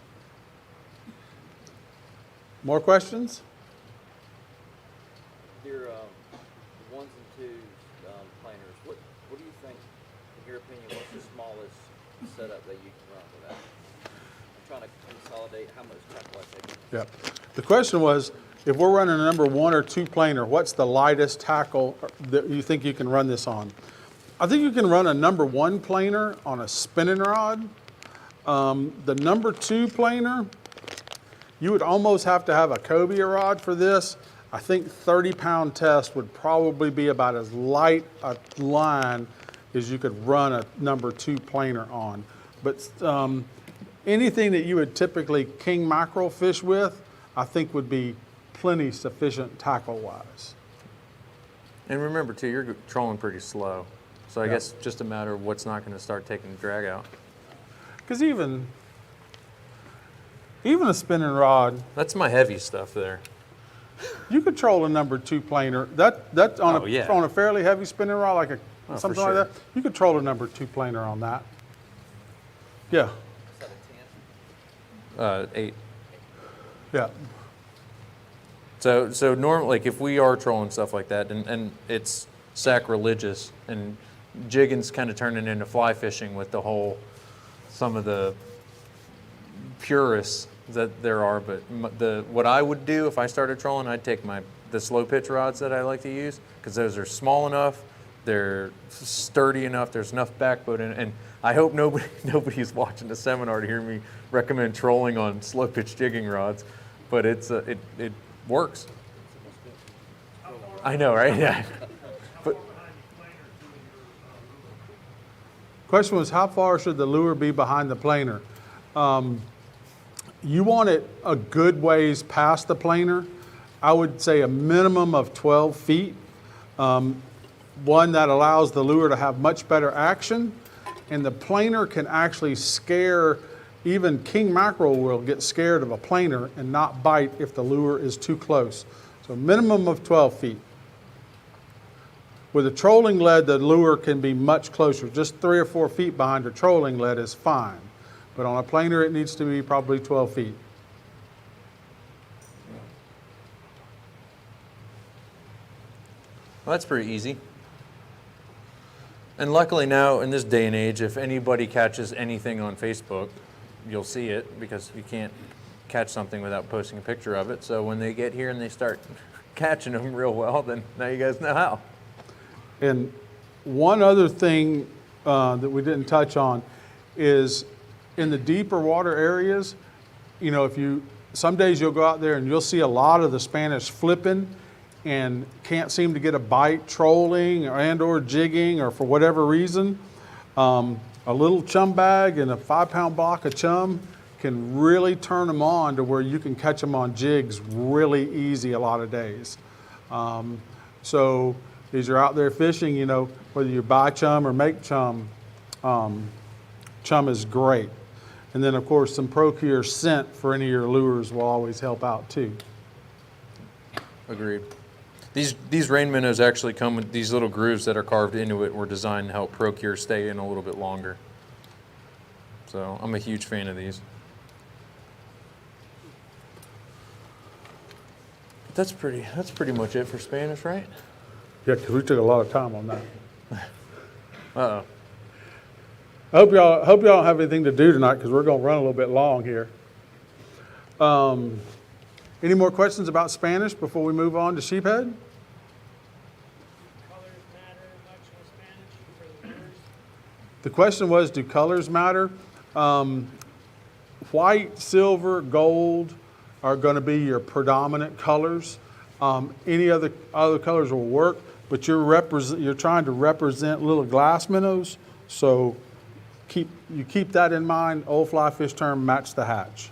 More questions? Your ones and twos planers, what do you think, in your opinion, what's the smallest setup that you can run with that? I'm trying to consolidate how much tackle I take. Yep. The question was, if we're running a number 1 or 2 planer, what's the lightest tackle that you think you can run this on? I think you can run a number 1 planer on a spinning rod. The number 2 planer, you would almost have to have a cobia rod for this. I think 30-pound test would probably be about as light a line as you could run a number 2 planer on. But anything that you would typically king mackerel fish with, I think would be plenty sufficient tackle-wise. And remember too, you're trolling pretty slow. So I Yeah. guess just a matter of what's not going to start taking the drag out. Because even a spinning rod, That's my heavy stuff there. you could troll a number 2 planer. That on Oh, yeah. on a fairly heavy spinning rod, like Oh, for something sure. like that, you could troll a number 2 planer on that. Yeah, Is that a 10? 8. yeah. So normally, like if we are trolling stuff like that, and it's sacrilegious, and jigging's kind of turning into fly fishing with some of the purists that there are. But what I would do if I started trolling, I'd take the slow pitch rods that I like to use, because those are small enough, they're sturdy enough, there's enough backbone in it, and I hope nobody's watching the seminar to hear me recommend trolling on slow pitch jigging rods, but it works. I know, right? Yeah. But Question was, how far should the lure be behind the planer? You want it a good ways past the planer. I would say a minimum of 12 feet. One that allows the lure to have much better action, and the planer can actually scare, even king mackerel will get scared of a planer and not bite if the lure is too close. So minimum of 12 feet. With a trolling lead, the lure can be much closer. Just 3 or 4 feet behind a trolling lead is fine. But on a planer, it needs to be probably 12 feet. Well, that's pretty easy. And luckily now, in this day and age, if anybody catches anything on Facebook, you'll see it, because you can't catch something without posting a picture of it. So when they get here and they start catching them real well, then now you guys know how. And one other thing that we didn't touch on is in the deeper water areas, you know, some days you'll go out there and you'll see a lot of the Spanish flipping and can't seem to get a bite trolling or jigging, or for whatever reason. A little chum bag and a 5-pound block of chum can really turn them on to where you can catch them on jigs really easy a lot of days. So as you're out there fishing, you know, whether you buy chum or make chum, chum is great. And then of course some Procure scent for any of your lures will always help out too. Agreed. These rain minnows actually come with these little grooves that are carved into it, were designed to help Procure stay in a little bit longer. So I'm a huge fan of these. That's pretty much it for Spanish, right? Yeah, because we took a lot of time on that. Uh-oh. I hope y'all don't have anything to do tonight, because we're going to run a little bit long here. Any more questions about Spanish before we move on to sheephead? Colors matter much with The question was, do colors matter? White, silver, gold are going to be your predominant colors. Any other colors will work, but you're trying to represent little glass minnows, so keep that in mind. Old fly fish term, match the hatch.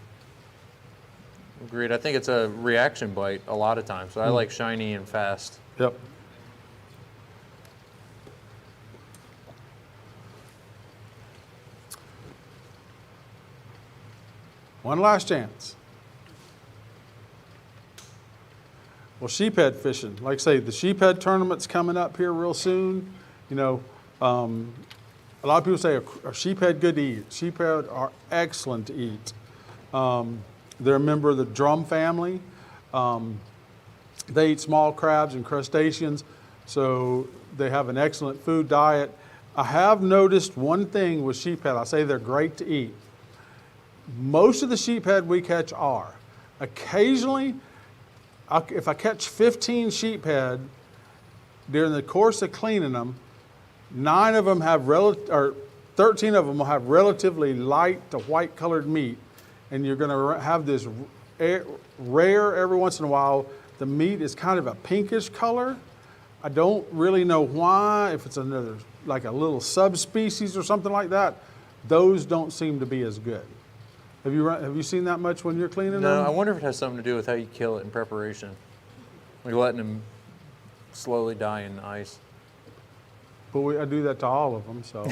Agreed. I think it's a reaction bite a lot of times. So I like shiny and fast. Yep. One last chance. Well, sheephead fishing. Like I say, the sheephead tournament's coming up here real soon. You know, a lot of people say, are sheephead good to eat? Sheephead are excellent to eat. They're a member of the drum family. They eat small crabs and crustaceans, so they have an excellent food diet. I have noticed one thing with sheephead. I say they're great to eat. Most of the sheephead we catch are. Occasionally, if I catch 15 sheephead during the course of cleaning them, 13 of them will have relatively light to white colored meat, and you're going to have this rare every once in a while. The meat is kind of a pinkish color. I don't really know why, if it's another, like a little subspecies or something like that. Those don't seem to be as good. Have you seen that much when you're cleaning them? No, I wonder if it has something to do with how you kill it in preparation. Like letting them slowly die in ice. But I do that to all of them, so.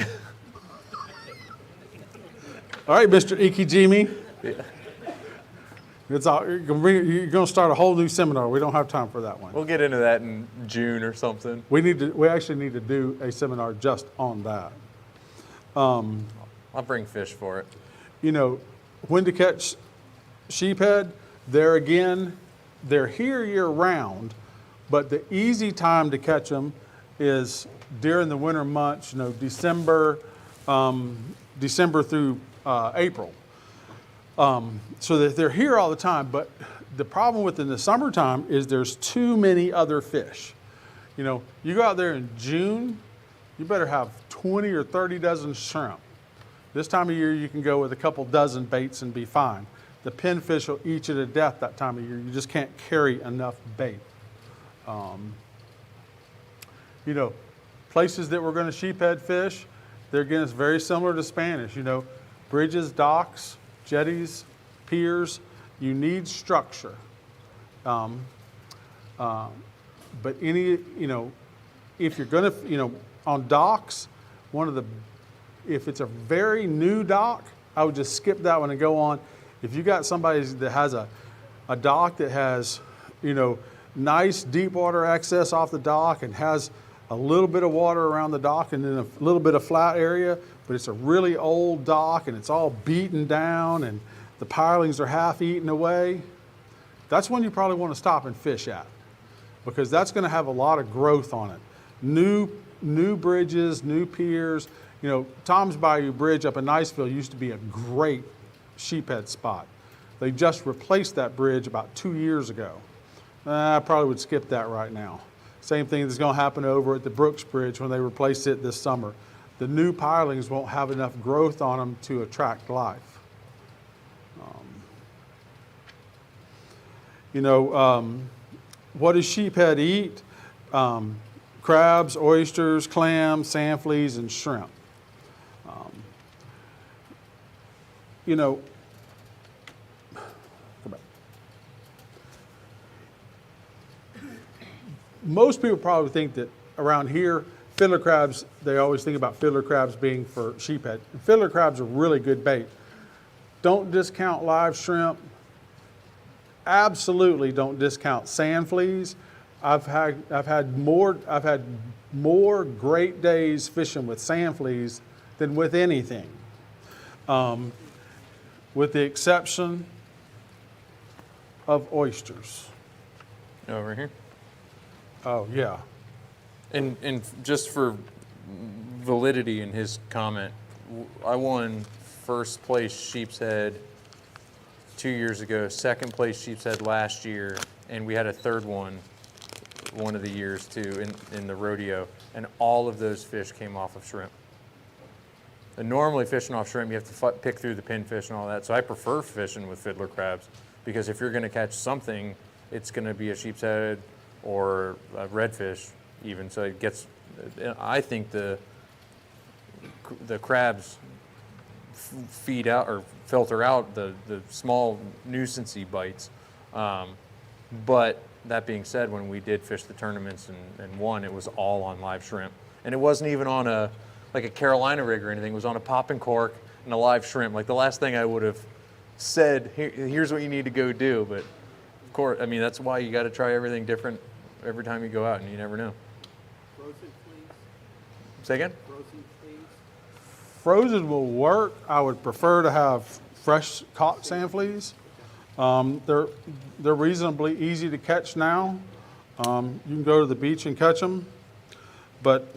All right, Mr. Ikijimi. Yeah. It's all, you're going to start a whole new seminar. We don't have time for that one. We'll get into that in June or something. We actually need to do a seminar just on that. I'll bring fish for it. You know, when to catch sheephead, they're here year round, but the easy time to catch them is during the winter months, you know, December through April. So that they're here all the time, but the problem within the summertime is there's too many other fish. You know, you go out there in June, you better have 20 or 30 dozen shrimp. This time of year, you can go with a couple dozen baits and be fine. The pinfish will eat you to death that time of year. You just can't carry enough bait. You know, places that we're going to sheephead fish, they're again, it's very similar to Spanish. You know, bridges, docks, jetties, piers, you need structure. But if you're going to, on docks, if it's a very new dock, I would just skip that one and go on. If you got somebody that has a dock that has, nice deep water access off the dock and has a little bit of water around the dock and then a little bit of flat area, but it's a really old dock and it's all beaten down and the pilings are half eaten away, that's when you probably want to stop and fish at, because that's going to have a lot of growth on it. New bridges, new piers. Tom's Bayou Bridge up in Niceville used to be a great sheephead spot. They just replaced that bridge about 2 years ago. I probably would skip that right now. Same thing is going to happen over at the Brooks Bridge when they replace it this summer. The new pilings won't have enough growth on them to attract life. What does sheephead eat? Crabs, oysters, clams, sand fleas, and shrimp. Go back. Most people probably think that around here, fiddler crabs, they always think about fiddler crabs being for sheephead. Fiddler crabs are really good bait. Don't discount live shrimp. Absolutely don't discount sand fleas. I've had more great days fishing with sand fleas than with anything. With the exception of oysters. Over here. Oh, yeah. And just for validity in his comment, I won first place sheep's head 2 years ago, second place sheep's head last year, and we had a third one of the years too in the rodeo, and all of those fish came off of shrimp. And normally fishing off shrimp, you have to pick through the pinfish and all that. So I prefer fishing with fiddler crabs because if you're going to catch something, it's going to be a sheep's head or a redfish even. So it gets, I think the crabs feed out or filter out the small nuisancey bites. But that being said, when we did fish the tournaments and won, it was all on live shrimp. And it wasn't even on a Carolina rig or anything. It was on a pop and cork and a live shrimp. Like the last thing I would have said, here's what you need to go do. But of course, I mean, that's why you got to try everything different every time you go out, and you never know. Frozen, please. Say again? Frozen, please. Frozen will work. I would prefer to have fresh caught sand fleas. They're reasonably easy to catch now. You can go to the beach and catch them, but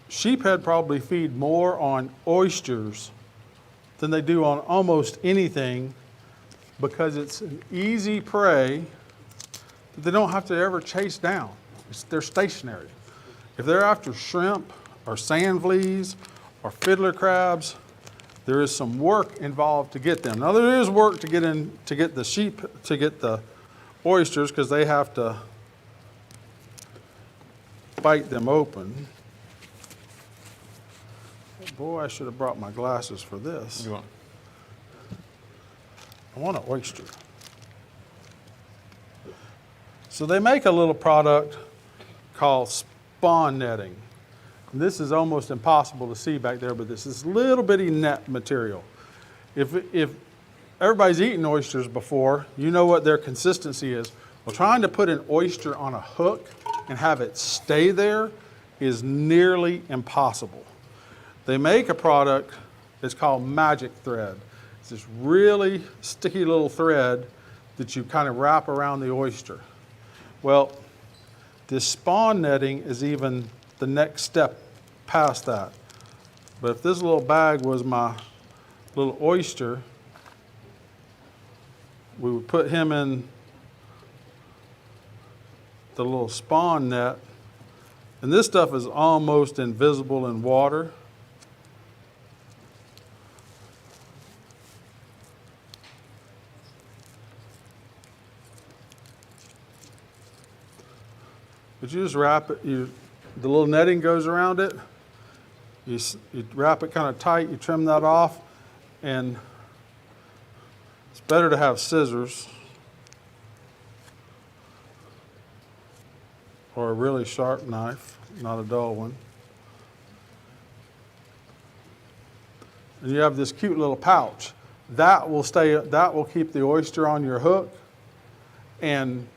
sheephead probably feed more on oysters than they do on almost anything because it's an easy prey that they don't have to ever chase down. They're stationary. If they're after shrimp or sand fleas or fiddler crabs, there is some work involved to get them. Now there is work to get the oysters because they have to bite them open. Boy, I should have brought my glasses for this. You want? I want an oyster. So they make a little product called spawn netting. And this is almost impossible to see back there, but this is little bitty net material. If everybody's eaten oysters before, you know what their consistency is. Well, trying to put an oyster on a hook and have it stay there is nearly impossible. They make a product that's called magic thread. It's this really sticky little thread that you kind of wrap around the oyster. Well, this spawn netting is even the next step past that. But if this little bag was my little oyster, we would put him in the little spawn net. And this stuff is almost invisible in water. But you just wrap it, the little netting goes around it. You wrap it kind of tight, you trim that off, and it's better to have scissors or a really sharp knife, not a dull one. And you have this cute little pouch. That will keep the oyster on your hook, and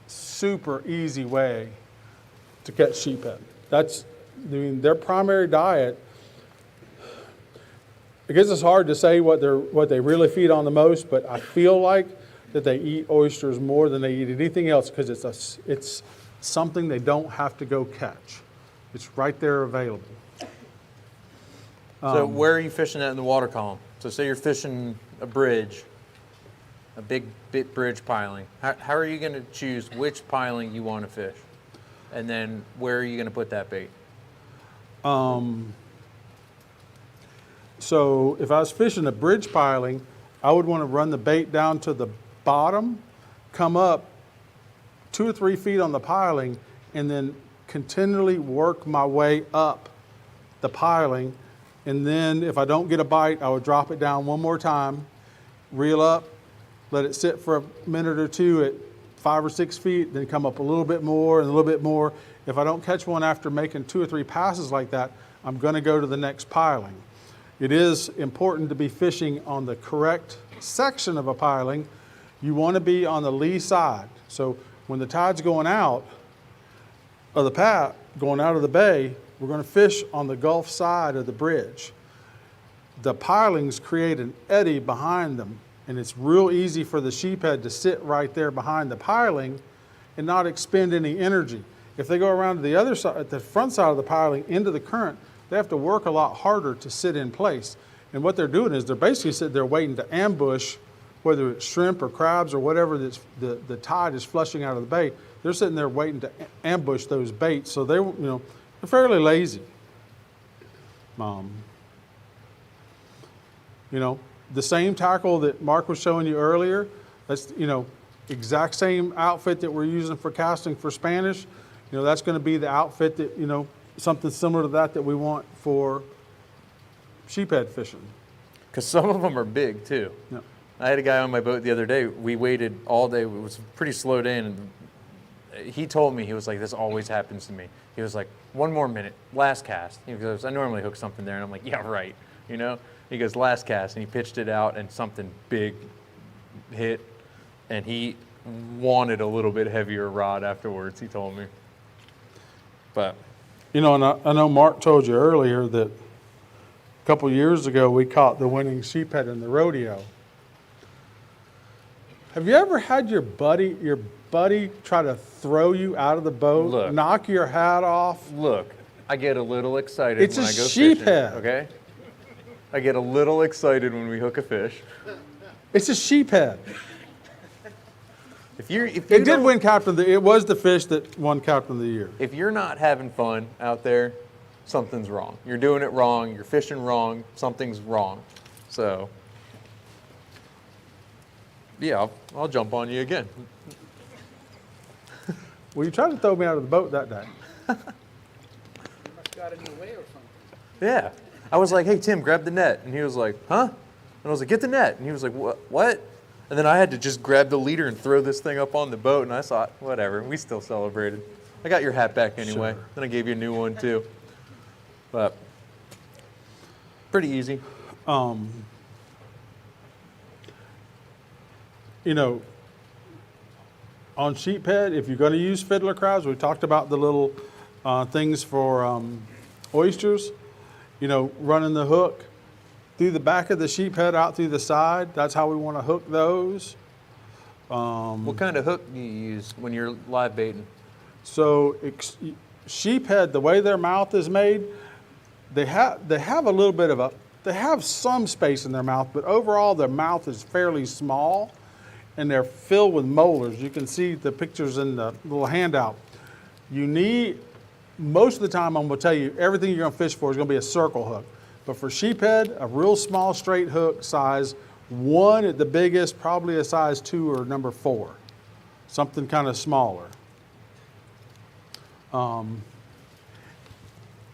super easy way to catch sheephead. Their primary diet. I guess it's hard to say what they really feed on the most, but I feel like that they eat oysters more than they eat anything else because it's something they don't have to go catch. It's right there available. So where are you fishing at in the water column? So say you're fishing a bridge, a big bridge piling. How are you going to choose which piling you want to fish? And then where are you going to put that bait? So if I was fishing a bridge piling, I would want to run the bait down to the bottom, come up 2 or 3 feet on the piling, and then continually work my way up the piling. And then if I don't get a bite, I would drop it down one more time, reel up, let it sit for a minute or two at 5 or 6 feet, then come up a little bit more and a little bit more. If I don't catch one after making 2 or 3 passes like that, I'm going to go to the next piling. It is important to be fishing on the correct section of a piling. You want to be on the lee side. So when the tide's going out of the bay, we're going to fish on the Gulf side of the bridge. The pilings create an eddy behind them, and it's real easy for the sheephead to sit right there behind the piling and not expend any energy. If they go around to the other side, at the front side of the piling into the current, they have to work a lot harder to sit in place. And what they're doing is they're basically sitting there waiting to ambush, whether it's shrimp or crabs or whatever the tide is flushing out of the bay. they're sitting there waiting to ambush those baits. So they're fairly lazy. The same tackle that Mark was showing you earlier, that's, exact same outfit that we're using for casting for Spanish. That's going to be the outfit that, something similar to that we want for sheephead fishing. Because some of them are big too. Yeah. I had a guy on my boat the other day. We waited all day. It was a pretty slow day, and he told me, he was like, this always happens to me. He was like, 1 more minute, last cast. He goes, I normally hook something there, and I'm like, yeah, right. He goes, last cast, and he pitched it out, and something big hit, and he wanted a little bit heavier rod afterwards, he told me. But And I know Mark told you earlier that a couple years ago we caught the winning sheephead in the rodeo. Have you ever had your buddy try to throw you out of the boat, Look. knock your hat off? look, I get a little excited It's when a I go fishing. sheephead. Okay? I get a little excited when we hook a fish. It's a sheephead. If you It did don't- win captain of the. It was the fish that won captain of the year. If you're not having fun out there, something's wrong. You're doing it wrong. You're fishing wrong. Something's wrong. So, yeah, I'll jump on you again. Well, you tried to throw me out of the boat that day. You must got in your way or something. Yeah. I was like, hey, Tim, grab the net. And he was like, huh? And I was like, get the net. And he was like, what? And then I had to just grab the leader and throw this thing up on the boat. And I thought, whatever. We still celebrated. I got your hat back anyway. Sure. Then I gave you a new one, too. But pretty easy. On sheephead, if you're going to use fiddler crabs, we talked about the little things for oysters. Running the hook through the back of the sheephead out through the side. That's how we want to hook those. What kind of hook do you use when you're live baiting? So sheephead, the way their mouth is made, they have a little bit of they have some space in their mouth, but overall their mouth is fairly small, and they're filled with molars. You can see the pictures in the little handout. Most of the time I'm going to tell you everything you're going to fish for is going to be a circle hook. But for sheephead, a real small straight hook size 1 at the biggest, probably a size 2 or number 4. Something kind of smaller.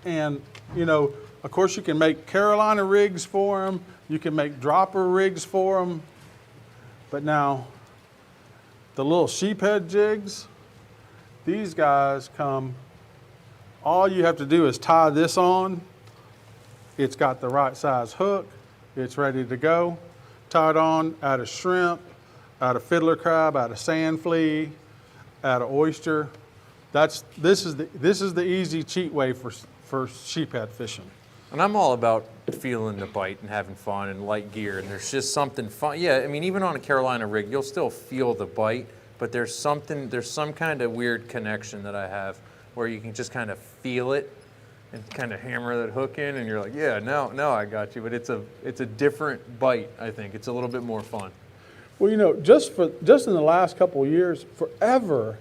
And, of course you can make Carolina rigs for them. You can make dropper rigs for them. But now, the little sheephead jigs, these guys come, all you have to do is tie this on. It's got the right size hook. It's ready to go. Tie it on, add a shrimp, add a fiddler crab, add a sand flea, add an oyster. This is the easy cheat way for sheephead fishing. And I'm all about feeling the bite and having fun and light gear. And there's just something fun. Yeah, I mean, even on a Carolina rig, you'll still feel the bite, but there's some kind of weird connection that I have where you can just kind of feel it and kind of hammer that hook in, and you're like, yeah, no, I got you. But it's a different bite, I think. It's a little bit more fun. Well, just in the last couple of years, forever,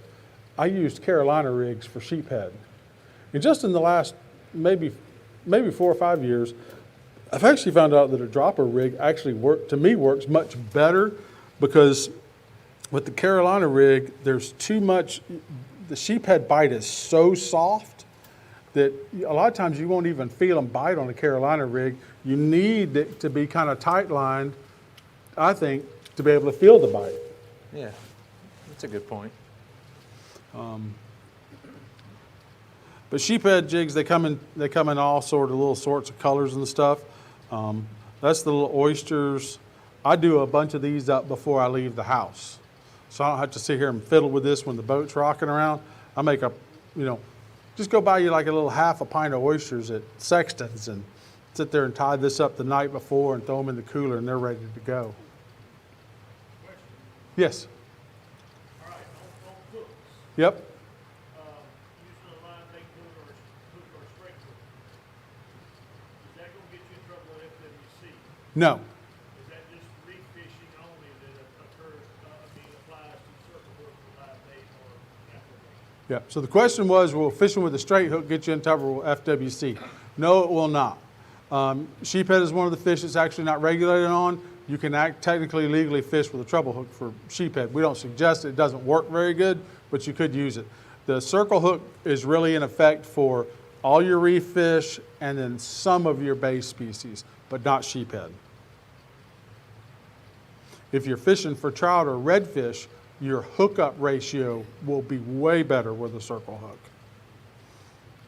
I used Carolina rigs for sheephead. And just in the last maybe 4 or 5 years, I've actually found out that a dropper rig actually works much better, because with the Carolina rig, there's too much, the sheephead bite is so soft that a lot of times you won't even feel them bite on a Carolina rig. You need it to be kind of tight lined, I think, to be able to feel the bite. Yeah, that's a good point. But sheephead jigs, they come in all sorts of colors and stuff. That's the little oysters. I do a bunch of these up before I leave the house, so I don't have to sit here and fiddle with this when the boat's rocking around. I make just go buy you like a little half a pint of oysters at Sexton's and sit there and tie this up the night before and throw them in the cooler, and they're ready to go. Yes. All right, on hooks, Yep. using a line bait hook or a spring hook, is that gonna get you in trouble with FWC? No. Is that just reef fishing only that applies to circle hook for live bait or after Yeah, so the question was, will fishing with a straight hook get you in trouble with FWC? No, it will not. Sheephead is one of the fish that's actually not regulated on. You can technically legally fish with a treble hook for sheephead. We don't suggest it. It doesn't work very good, but you could use it. The circle hook is really in effect for all your reef fish and then some of your base species, but not sheephead. If you're fishing for trout or redfish, your hookup ratio will be way better with a circle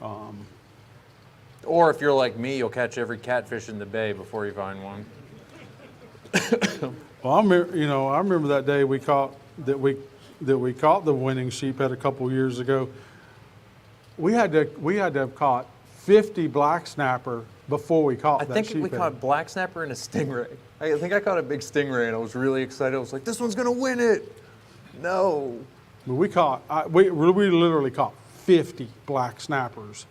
hook. Or if you're like me, you'll catch every catfish in the bay before you find one. Well, I remember that day we caught the winning sheephead a couple years ago. We had to have caught 50 black snapper before we caught that sheephead. I think we caught black snapper and a stingray. I think I caught a big stingray and I was really excited. I was like, this one's gonna win it. No. We literally caught 50 black snappers.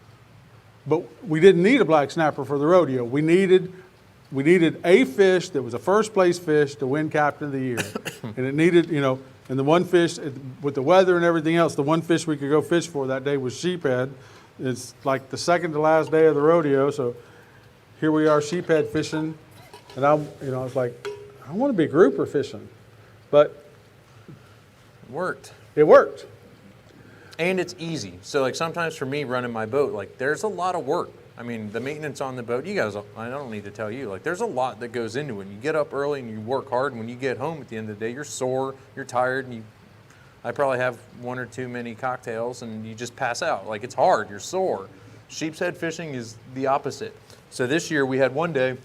But we didn't need a black snapper for the rodeo. We needed a fish that was a first place fish to win captain of the year. And it needed, and the one fish, with the weather and everything else, the one fish we could go fish for that day was sheephead. It's like the second to last day of the rodeo, so here we are sheephead fishing. And I was like, I want to be grouper fishing. But It worked. it worked. And it's easy. So like sometimes for me running my boat, like there's a lot of work. I mean, the maintenance on the boat, you guys, I don't need to tell you, like there's a lot that goes into it. You get up early and you work hard, and when you get home at the end of the day, you're sore, you're tired, and I probably have one or too many cocktails and you just pass out. Like it's hard, you're sore. Sheep's head fishing is the opposite. So this year we had one day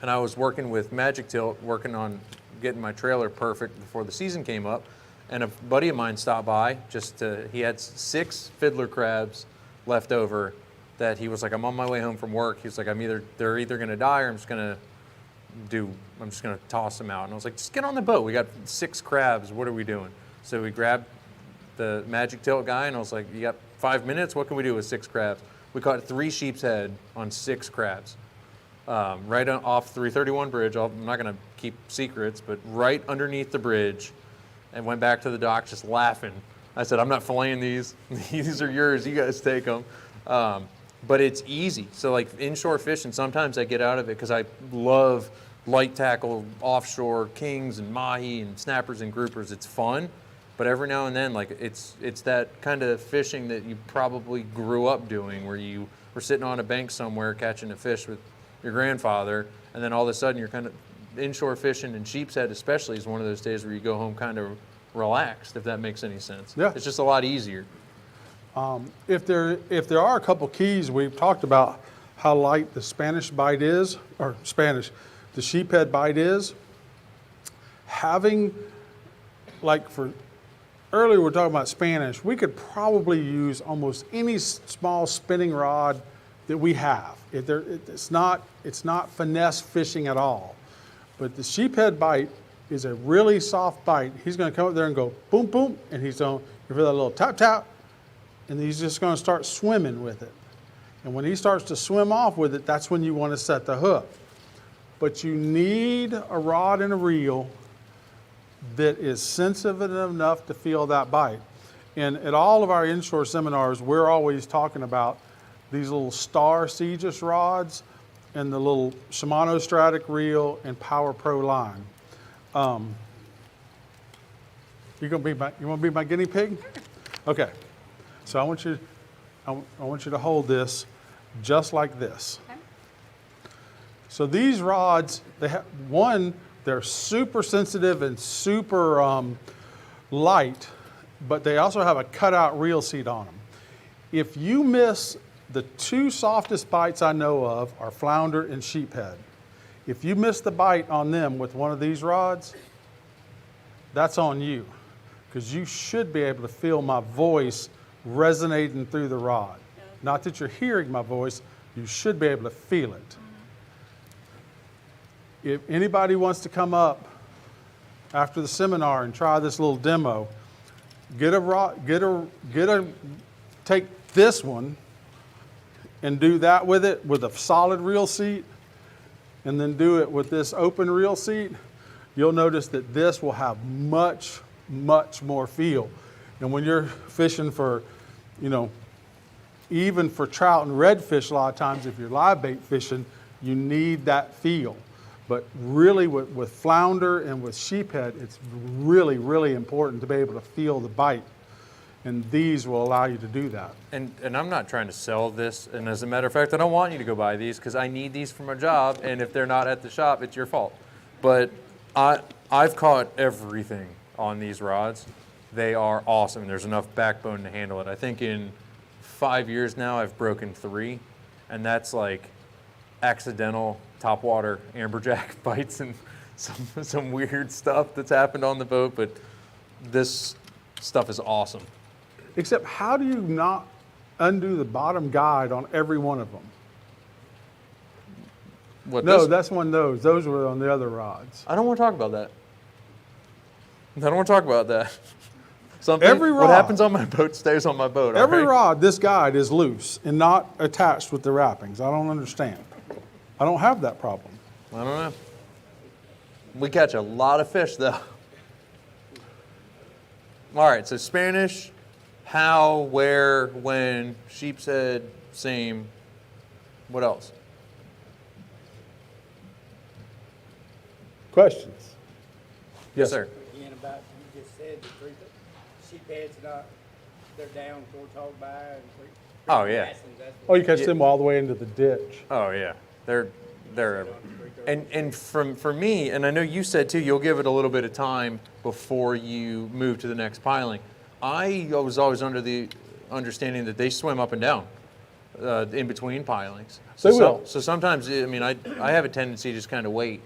and I was working with Magic Tilt, working on getting my trailer perfect before the season came up. And a buddy of mine stopped by, he had 6 fiddler crabs left over that he was like, I'm on my way home from work. He was like, they're either gonna die or I'm just gonna toss them out. And I was like, just get on the boat. We got 6 crabs, what are we doing? So we grabbed the Magic Tilt guy and I was like, you got 5 minutes? What can we do with 6 crabs? We caught 3 sheep's head on 6 crabs. Right off 331 bridge. I'm not gonna keep secrets, but right underneath the bridge, and went back to the dock just laughing. I said, I'm not filleting these. These are yours. You guys take them. But it's easy. So like inshore fishing, sometimes I get out of it because I love light tackle, offshore kings and mahi and snappers and groupers. It's fun. But every now and then, like it's that kind of fishing that you probably grew up doing, where you were sitting on a bank somewhere catching a fish with your grandfather, and then all of a sudden you're kind of inshore fishing, and sheep's head especially is one of those days where you go home kind of relaxed, if that makes any sense. Yeah. It's just a lot easier. If there are a couple keys, we've talked about how light the the sheephead bite is. Having, earlier we were talking about Spanish, we could probably use almost any small spinning rod that we have. It's not finesse fishing at all. But the sheephead bite is a really soft bite. He's going to come up there and go boom, boom, and he's going to give it a little tap, tap, and he's just going to start swimming with it. And when he starts to swim off with it, that's when you want to set the hook. But you need a rod and a reel that is sensitive enough to feel that bite. And at all of our inshore seminars, we're always talking about these little Star Segis rods and the little Shimano Stratic reel and Power Pro line. You want to be my guinea pig? Okay. So I want you to hold this just like this. Okay. So these rods, they're super sensitive and super light, but they also have a cutout reel seat on them. If you miss, the 2 softest bites I know of are flounder and sheephead. If you miss the bite on them with one of these rods, that's on you, because you should be able to feel my voice resonating through the rod. Not that you're hearing my voice, you should be able to feel it. If anybody wants to come up after the seminar and try this little demo, take this one and do that with it with a solid reel seat, and then do it with this open reel seat. You'll notice that this will have much, much more feel. And when you're fishing for you know, even for trout and redfish, a lot of times if you're live bait fishing, you need that feel. But really with flounder and with sheephead, it's really, really important to be able to feel the bite. And these will allow you to do that. And I'm not trying to sell this, and as a matter of fact, I don't want you to go buy these because I need these for my job, and if they're not at the shop, it's your fault. But I've caught everything on these rods. They are awesome. There's enough backbone to handle it. I think in 5 years now, I've broken 3, and that's like accidental topwater amberjack bites and some weird stuff that's happened on the boat, but this stuff is awesome. Except how do you not undo the bottom guide on every one of them? What, No, this? that's one of those. Those were on the other rods. I don't want to talk about that. I don't want to talk about that. Every What rod. happens on my boat stays on my boat. all Every right? rod, this guide is loose and not attached with the wrappings. I don't understand. I don't have that problem. I don't know. We catch a lot of fish, though. All right, so Spanish, how, where, when, sheep's head, same. What else? Questions? Yes, sir. Again, about, you just said the three, sheephead's not, they're down towards hog by and three. Oh, yeah. That's Oh, you catch them all the way into the ditch. Oh, yeah. They're and for me, and I know you said too, you'll give it a little bit of time before you move to the next piling. I was always under the understanding that they swim up and down in between pilings. They will. So sometimes, I mean, I have a tendency to just kind of wait.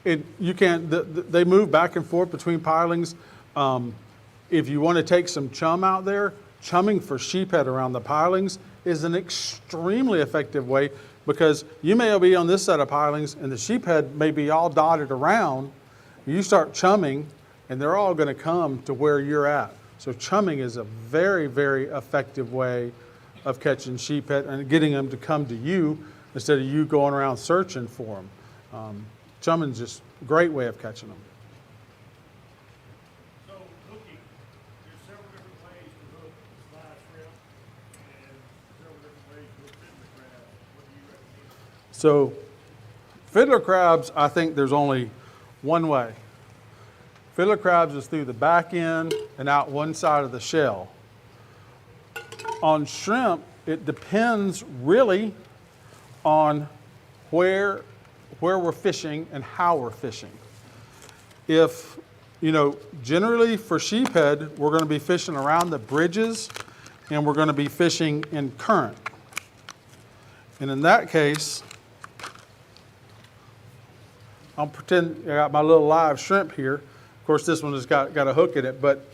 You can't, they move back and forth between pilings. If you want to take some chum out there, chumming for sheephead around the pilings is an extremely effective way, because you may be on this set of pilings and the sheephead may be all dotted around. You start chumming and they're all going to come to where you're at. So chumming is a very, very effective way of catching sheephead and getting them to come to you instead of you going around searching for them. Chumming's just a great way of catching them. So hooking, there's several different ways to hook live shrimp and several different ways to hook fiddler crab. What do you recommend? So fiddler crabs, I think there's only one way. Fiddler crabs is through the back end and out one side of the shell. On shrimp, it depends really on where we're fishing and how we're fishing. If, you know, generally for sheephead, we're going to be fishing around the bridges and we're going to be fishing in current. And in that case, I'll pretend I got my little live shrimp here. Of course, this one has got a hook in it, but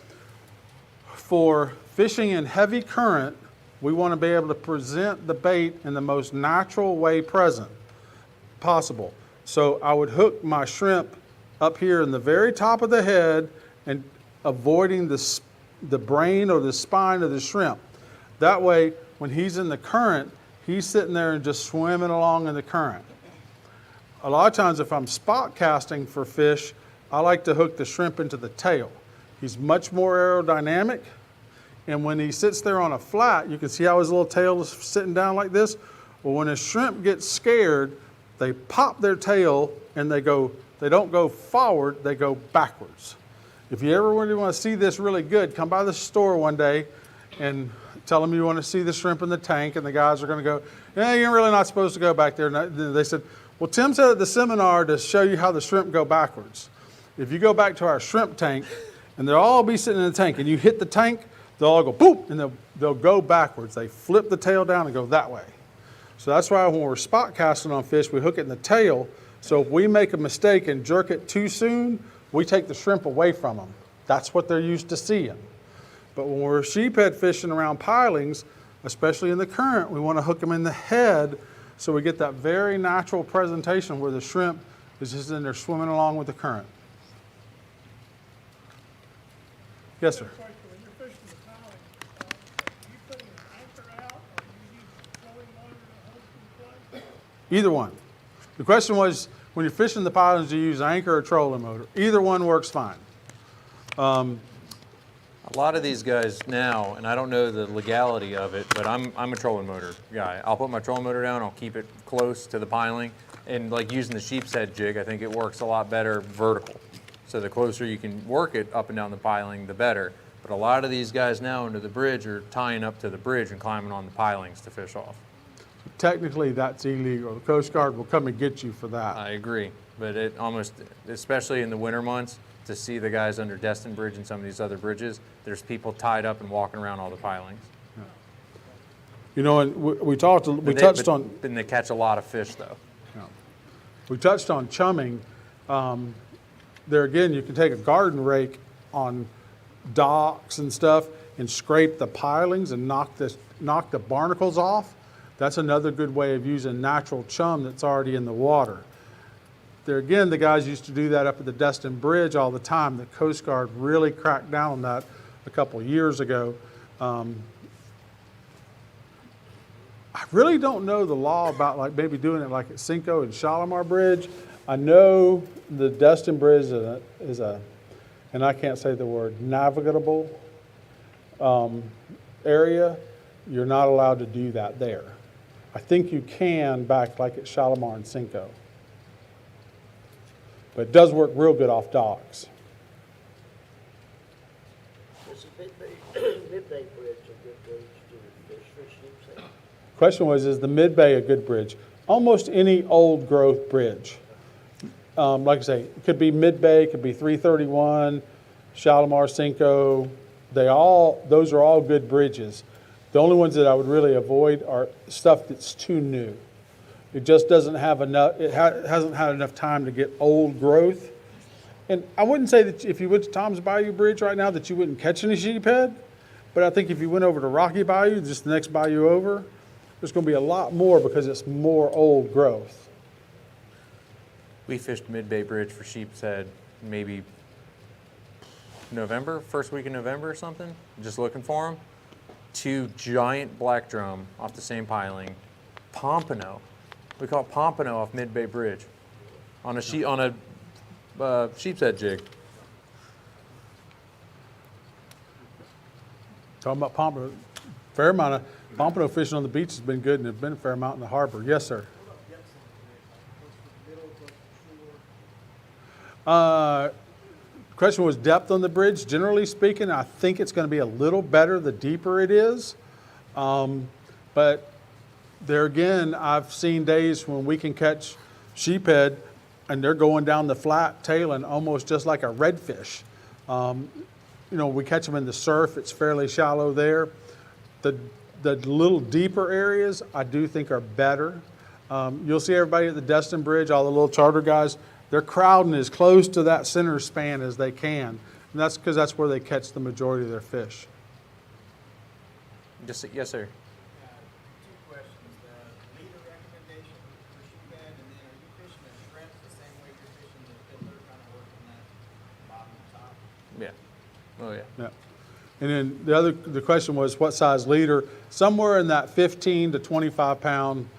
for fishing in heavy current, we want to be able to present the bait in the most natural way possible. So I would hook my shrimp up here in the very top of the head and avoiding the brain or the spine of the shrimp. That way, when he's in the current, he's sitting there and just swimming along in the current. A lot of times if I'm spot casting for fish, I like to hook the shrimp into the tail. He's much more aerodynamic, and when he sits there on a flat, you can see how his little tail is sitting down like this. Well, when a shrimp gets scared, they pop their tail and they don't go forward, they go backwards. If you ever really want to see this really good, come by the store one day and tell them you want to see the shrimp in the tank, and the guys are going to go, yeah, you're really not supposed to go back there. And they said, well, Tim said at the seminar to show you how the shrimp go backwards. If you go back to our shrimp tank, and they'll all be sitting in the tank, and you hit the tank, they'll all go boop, and they'll go backwards. They flip the tail down and go that way. So that's why when we're spot casting on fish, we hook it in the tail. So if we make a mistake and jerk it too soon, we take the shrimp away from them. That's what they're used to seeing. But when we're sheephead fishing around pilings, especially in the current, we want to hook them in the head so we get that very natural presentation where the shrimp is just in there swimming along with the current. Yes, sir. Question, when you're fishing the piling, are you putting an anchor out or you use trolling motor to hook in place? Either one. The question was, when you're fishing the pilings, do you use anchor or trolling motor? Either one works fine. A lot of these guys now, and I don't know the legality of it, but I'm a trolling motor guy. I'll put my trolling motor down, I'll keep it close to the piling, and like using the sheep's head jig, I think it works a lot better vertical. So the closer you can work it up and down the piling, the better. But a lot of these guys now under the bridge are tying up to the bridge and climbing on the pilings to fish off. Technically, that's illegal. The Coast Guard will come and get you for that. I agree, but it almost, especially in the winter months, to see the guys under Destin Bridge and some of these other bridges, there's people tied up and walking around all the pilings. You know, and we touched on, Then they catch a lot of fish though. we touched on chumming. There again, you can take a garden rake on docks and stuff and scrape the pilings and knock the barnacles off. That's another good way of using natural chum that's already in the water. There again, the guys used to do that up at the Destin Bridge all the time. The Coast Guard really cracked down on that a couple of years ago. I really don't know the law about like maybe doing it like at Cinco and Shalimar Bridge. I know the Destin Bridge is a, and I can't say the word, navigable area. You're not allowed to do that there. I think you can back like at Shalimar and Cinco. But it does work real good off docks. Is the Mid-Bay Bridge a good bridge to fish for sheep's head? Question was, is the Mid-Bay a good bridge? Almost any old growth bridge. Like I say, it could be Mid-Bay, it could be 331, Shalimar, Cinco. Those are all good bridges. The only ones that I would really avoid are stuff that's too new. It just doesn't have enough, hasn't had enough time to get old growth. And I wouldn't say that if you went to Tom's Bayou Bridge right now that you wouldn't catch any sheephead, but I think if you went over to Rocky Bayou, just the next bayou over, there's going to be a lot more because it's more old growth. We fished Mid-Bay Bridge for sheep's head maybe November, first week in November or something, just looking for them. 2 giant black drum off the same piling, pompano. We call it pompano off Mid-Bay Bridge on a sheep's head jig. Talking about pompano, fair amount of pompano fishing on the beach has been good, and there's been a fair amount in the harbor. Yes, sir. Question was depth on the bridge. Generally speaking, I think it's going to be a little better the deeper it is. But there again, I've seen days when we can catch sheephead and they're going down the flat tailing almost just like a redfish. We catch them in the surf. It's fairly shallow there. The little deeper areas I do think are better. You'll see everybody at the Destin Bridge, all the little charter guys, they're crowding as close to that center span as they can. And that's because that's where they catch the majority of their fish. Yes, sir. Two questions. The leader recommendation for sheephead, and then are you fishing the shrimp the same way you're fishing the fiddler, kind of working that bottom and top? Yeah. Oh, yeah. Yeah. And then the question was what size leader? Somewhere in that 15 to 25 pound.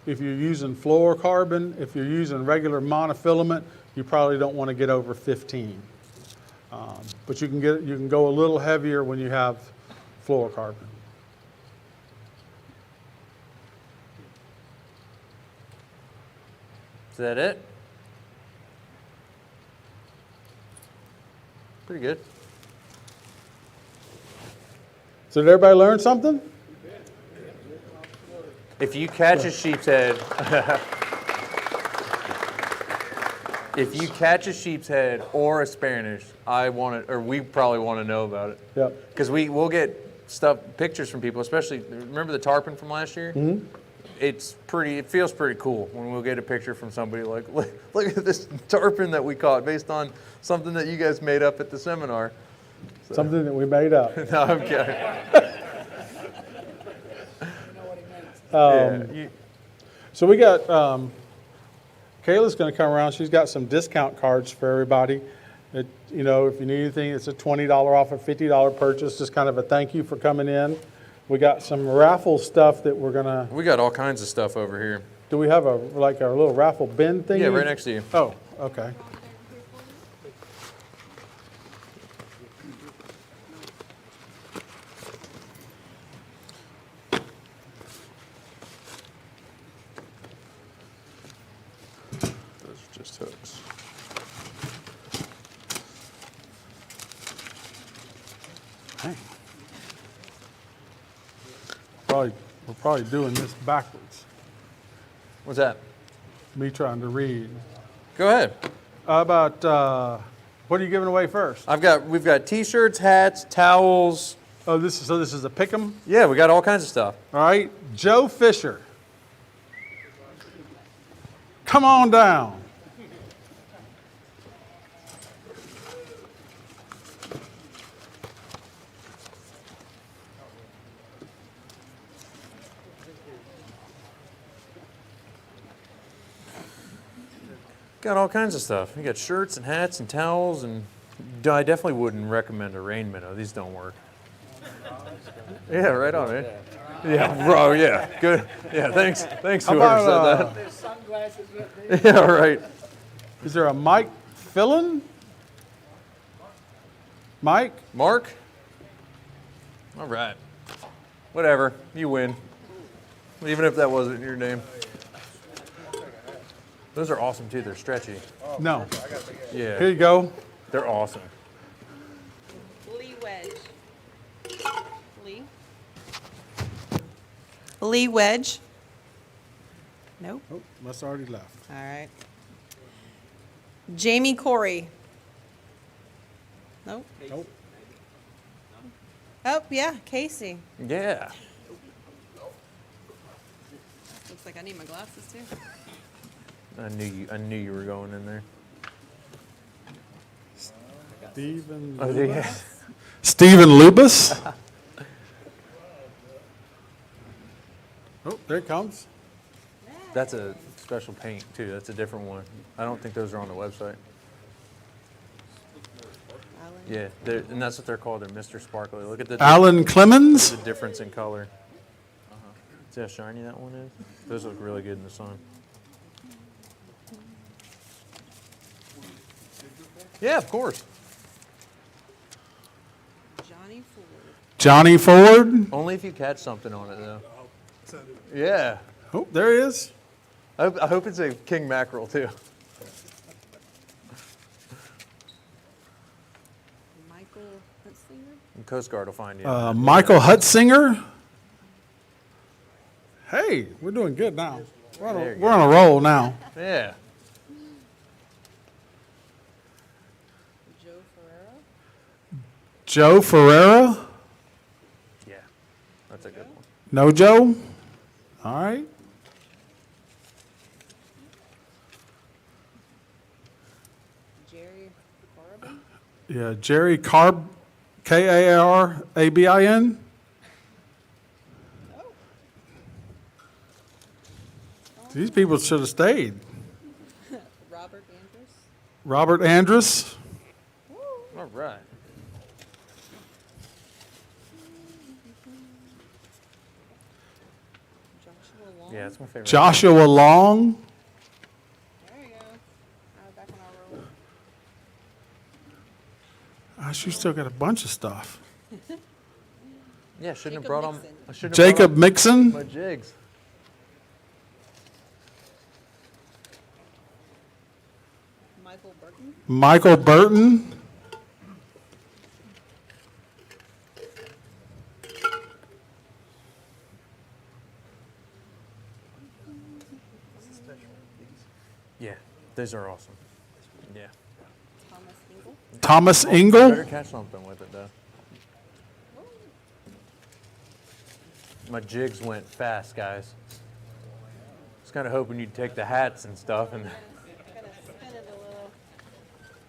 If you're using fluorocarbon, if you're using regular monofilament, you probably don't want to get over 15. But you can go a little heavier when you have fluorocarbon. Is that it? Pretty good. So did everybody learn something? If you catch a sheep's head, or a Spanish, we probably want to know about it. Yep. Because we'll get pictures from people, especially, remember the tarpon from last year? Mm-hmm. It feels pretty cool when we'll get a picture from somebody like, look at this tarpon that we caught based on something that you guys made up at the seminar. So. Something that we made up. No, I'm kidding. So we got, Kayla's going to come around. She's got some discount cards for everybody. If you need anything, it's a $20 off a $50 purchase, just kind of a thank you for coming in. We got some raffle stuff that we're going to. We got all kinds of stuff over here. Do we have our little raffle bin thing? Yeah, right next to you. Oh, okay. just hooks. Dang. We're probably doing this backwards. What's that? Me trying to read. Go ahead. How about, what are you giving away first? We've got t-shirts, hats, towels. Oh, this is a pick'em? Yeah, we got all kinds of stuff. All right, Joe Fisher. Come on down. Got all kinds of stuff. We got shirts and hats and towels, and I definitely wouldn't recommend a rain minnow. These don't work. Yeah, right on it. Yeah, bro. Yeah, good. Yeah, thanks. Thanks, How whoever about, said There's sunglasses with that. Yeah, right. Is there a Mike Fillon? Mike? Mark. All right. Whatever. You win. Even if that wasn't your name. Those are awesome too. They're stretchy. No. Yeah. Here you go. They're awesome. Lee Wedge. Lee? Lee Wedge? Nope. Oh, must already left. All right. Jamie Corey? Nope. Nope. Oh, yeah, Casey. Yeah. Looks like I need my glasses too. I knew you were going in there. Stephen. Oh, yeah. Stephen Lubus. Oh, there it comes. That's a special paint too. That's a different one. I don't think those are on the website. Yeah, and that's what they're called. They're Mr. Sparkly. Look at the Alan Clemens. the difference in color. See how shiny that one is? Those look really good in the sun. Yeah, of course. Johnny Ford. Johnny Ford. Only if you catch something on it, though. Yeah. Oh, there he is. I hope it's a king mackerel, too. Michael Huntzinger? And Coast Guard will find you. Michael Hutzinger. Hey, we're doing good now. There you We're on a roll now. Yeah. Joe Ferrero? Joe Ferreira. Yeah. That's a good one. No Joe. All right. Jerry Corbin? Yeah, Jerry Carb, Karabin. These people should have stayed. Robert Andrews? Robert Andrus. All right. Joshua Long? Yeah, that's my favorite. Joshua Long. There you go. Now we're back on our roll. Gosh, you still got a bunch of stuff. Yeah, shouldn't have Jacob brought on. Mixon. I shouldn't have Jacob brought Mixon. on my jigs. Michael Burton? Michael Burton. Yeah, those are awesome. Yeah. Thomas Engel? Thomas Better Engel. catch something with it though. My jigs went fast, guys. Was kind of hoping you'd take the hats and stuff, and Kind of spin it a little.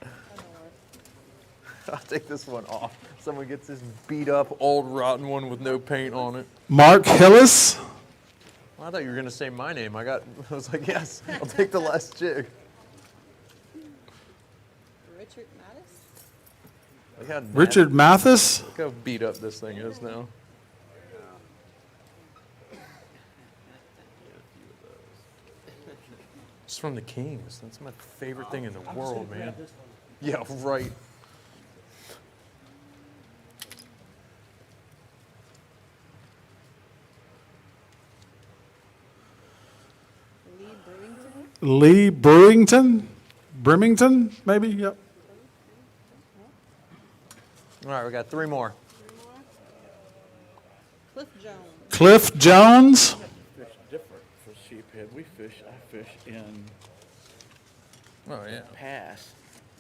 That'll work. I'll take this one off. Someone gets this beat up, old, rotten one with no paint on it. Mark Hillis. Well, I thought you were gonna say my name. I was like, yes, I'll take the last jig. Richard Mattis? Look how nasty- Richard Mathis. Look how beat up this thing is now. It's from the Kings. That's my favorite thing in the world, man. Yeah, right. Lee Brewington? Lee Brewington. Brimington, maybe, yep. All right, we got 3 more. Cliff Jones. Cliff Jones. Fish different for sheephead. I fish in Oh, yeah. pass.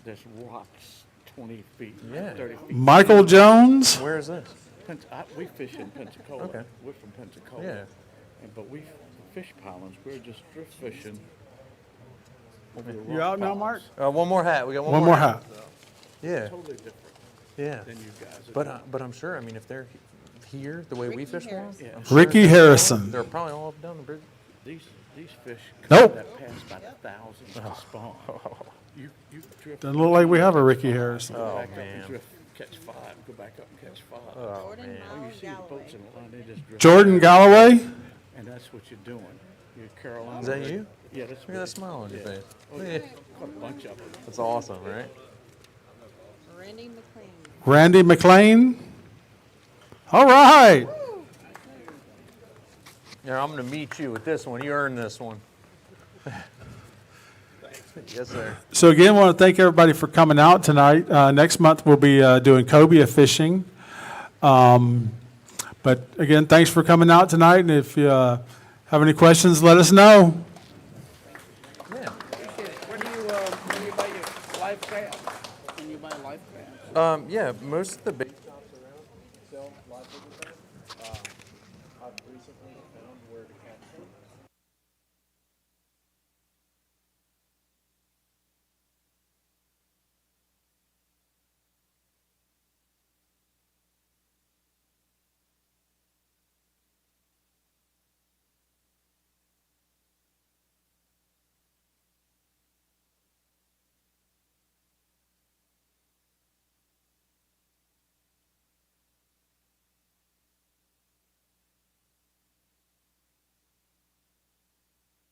There's rocks 20 feet, Yeah. 30 feet. Michael Jones. Where is this? We fish in Pensacola. Okay. We're from Pensacola. Yeah. But we fish pylons. We're just drift fishing. Over the You rock out now, Mark? pylons. One more hat. We got One more hat. Yeah. Totally different Yeah. than you guys. But I'm sure, I mean, if they're here the way we Ricky fish for them, Harrison. Yeah. I'm sure Ricky Harrison. they're probably all up down the bridge. These fish Nope. that pass by the thousands to spawn. You drift. Doesn't look like we have a Ricky Harrison. Go back up man. and drift, catch 5. Go back up and catch 5. Jordan Oh, you Miles see the boats in Galloway. the line, they just drift. Jordan Galloway. And that's what you're doing. You're Carolina. Is that you? Yeah, that's Look at that smile on your face. Oh, Look yeah. at- Caught a bunch of them. That's awesome, right? Randy McLean. Randy McLean. All right. Yeah, I'm going to meet you with this one. You earned this one. Yes, sir. So again, I want to thank everybody for coming out tonight. Next month, we'll be doing cobia fishing. But again, thanks for coming out tonight, and if you have any questions, let us know. Yeah. Where do you buy your life crab? When you buy life crabs? Yeah, most of the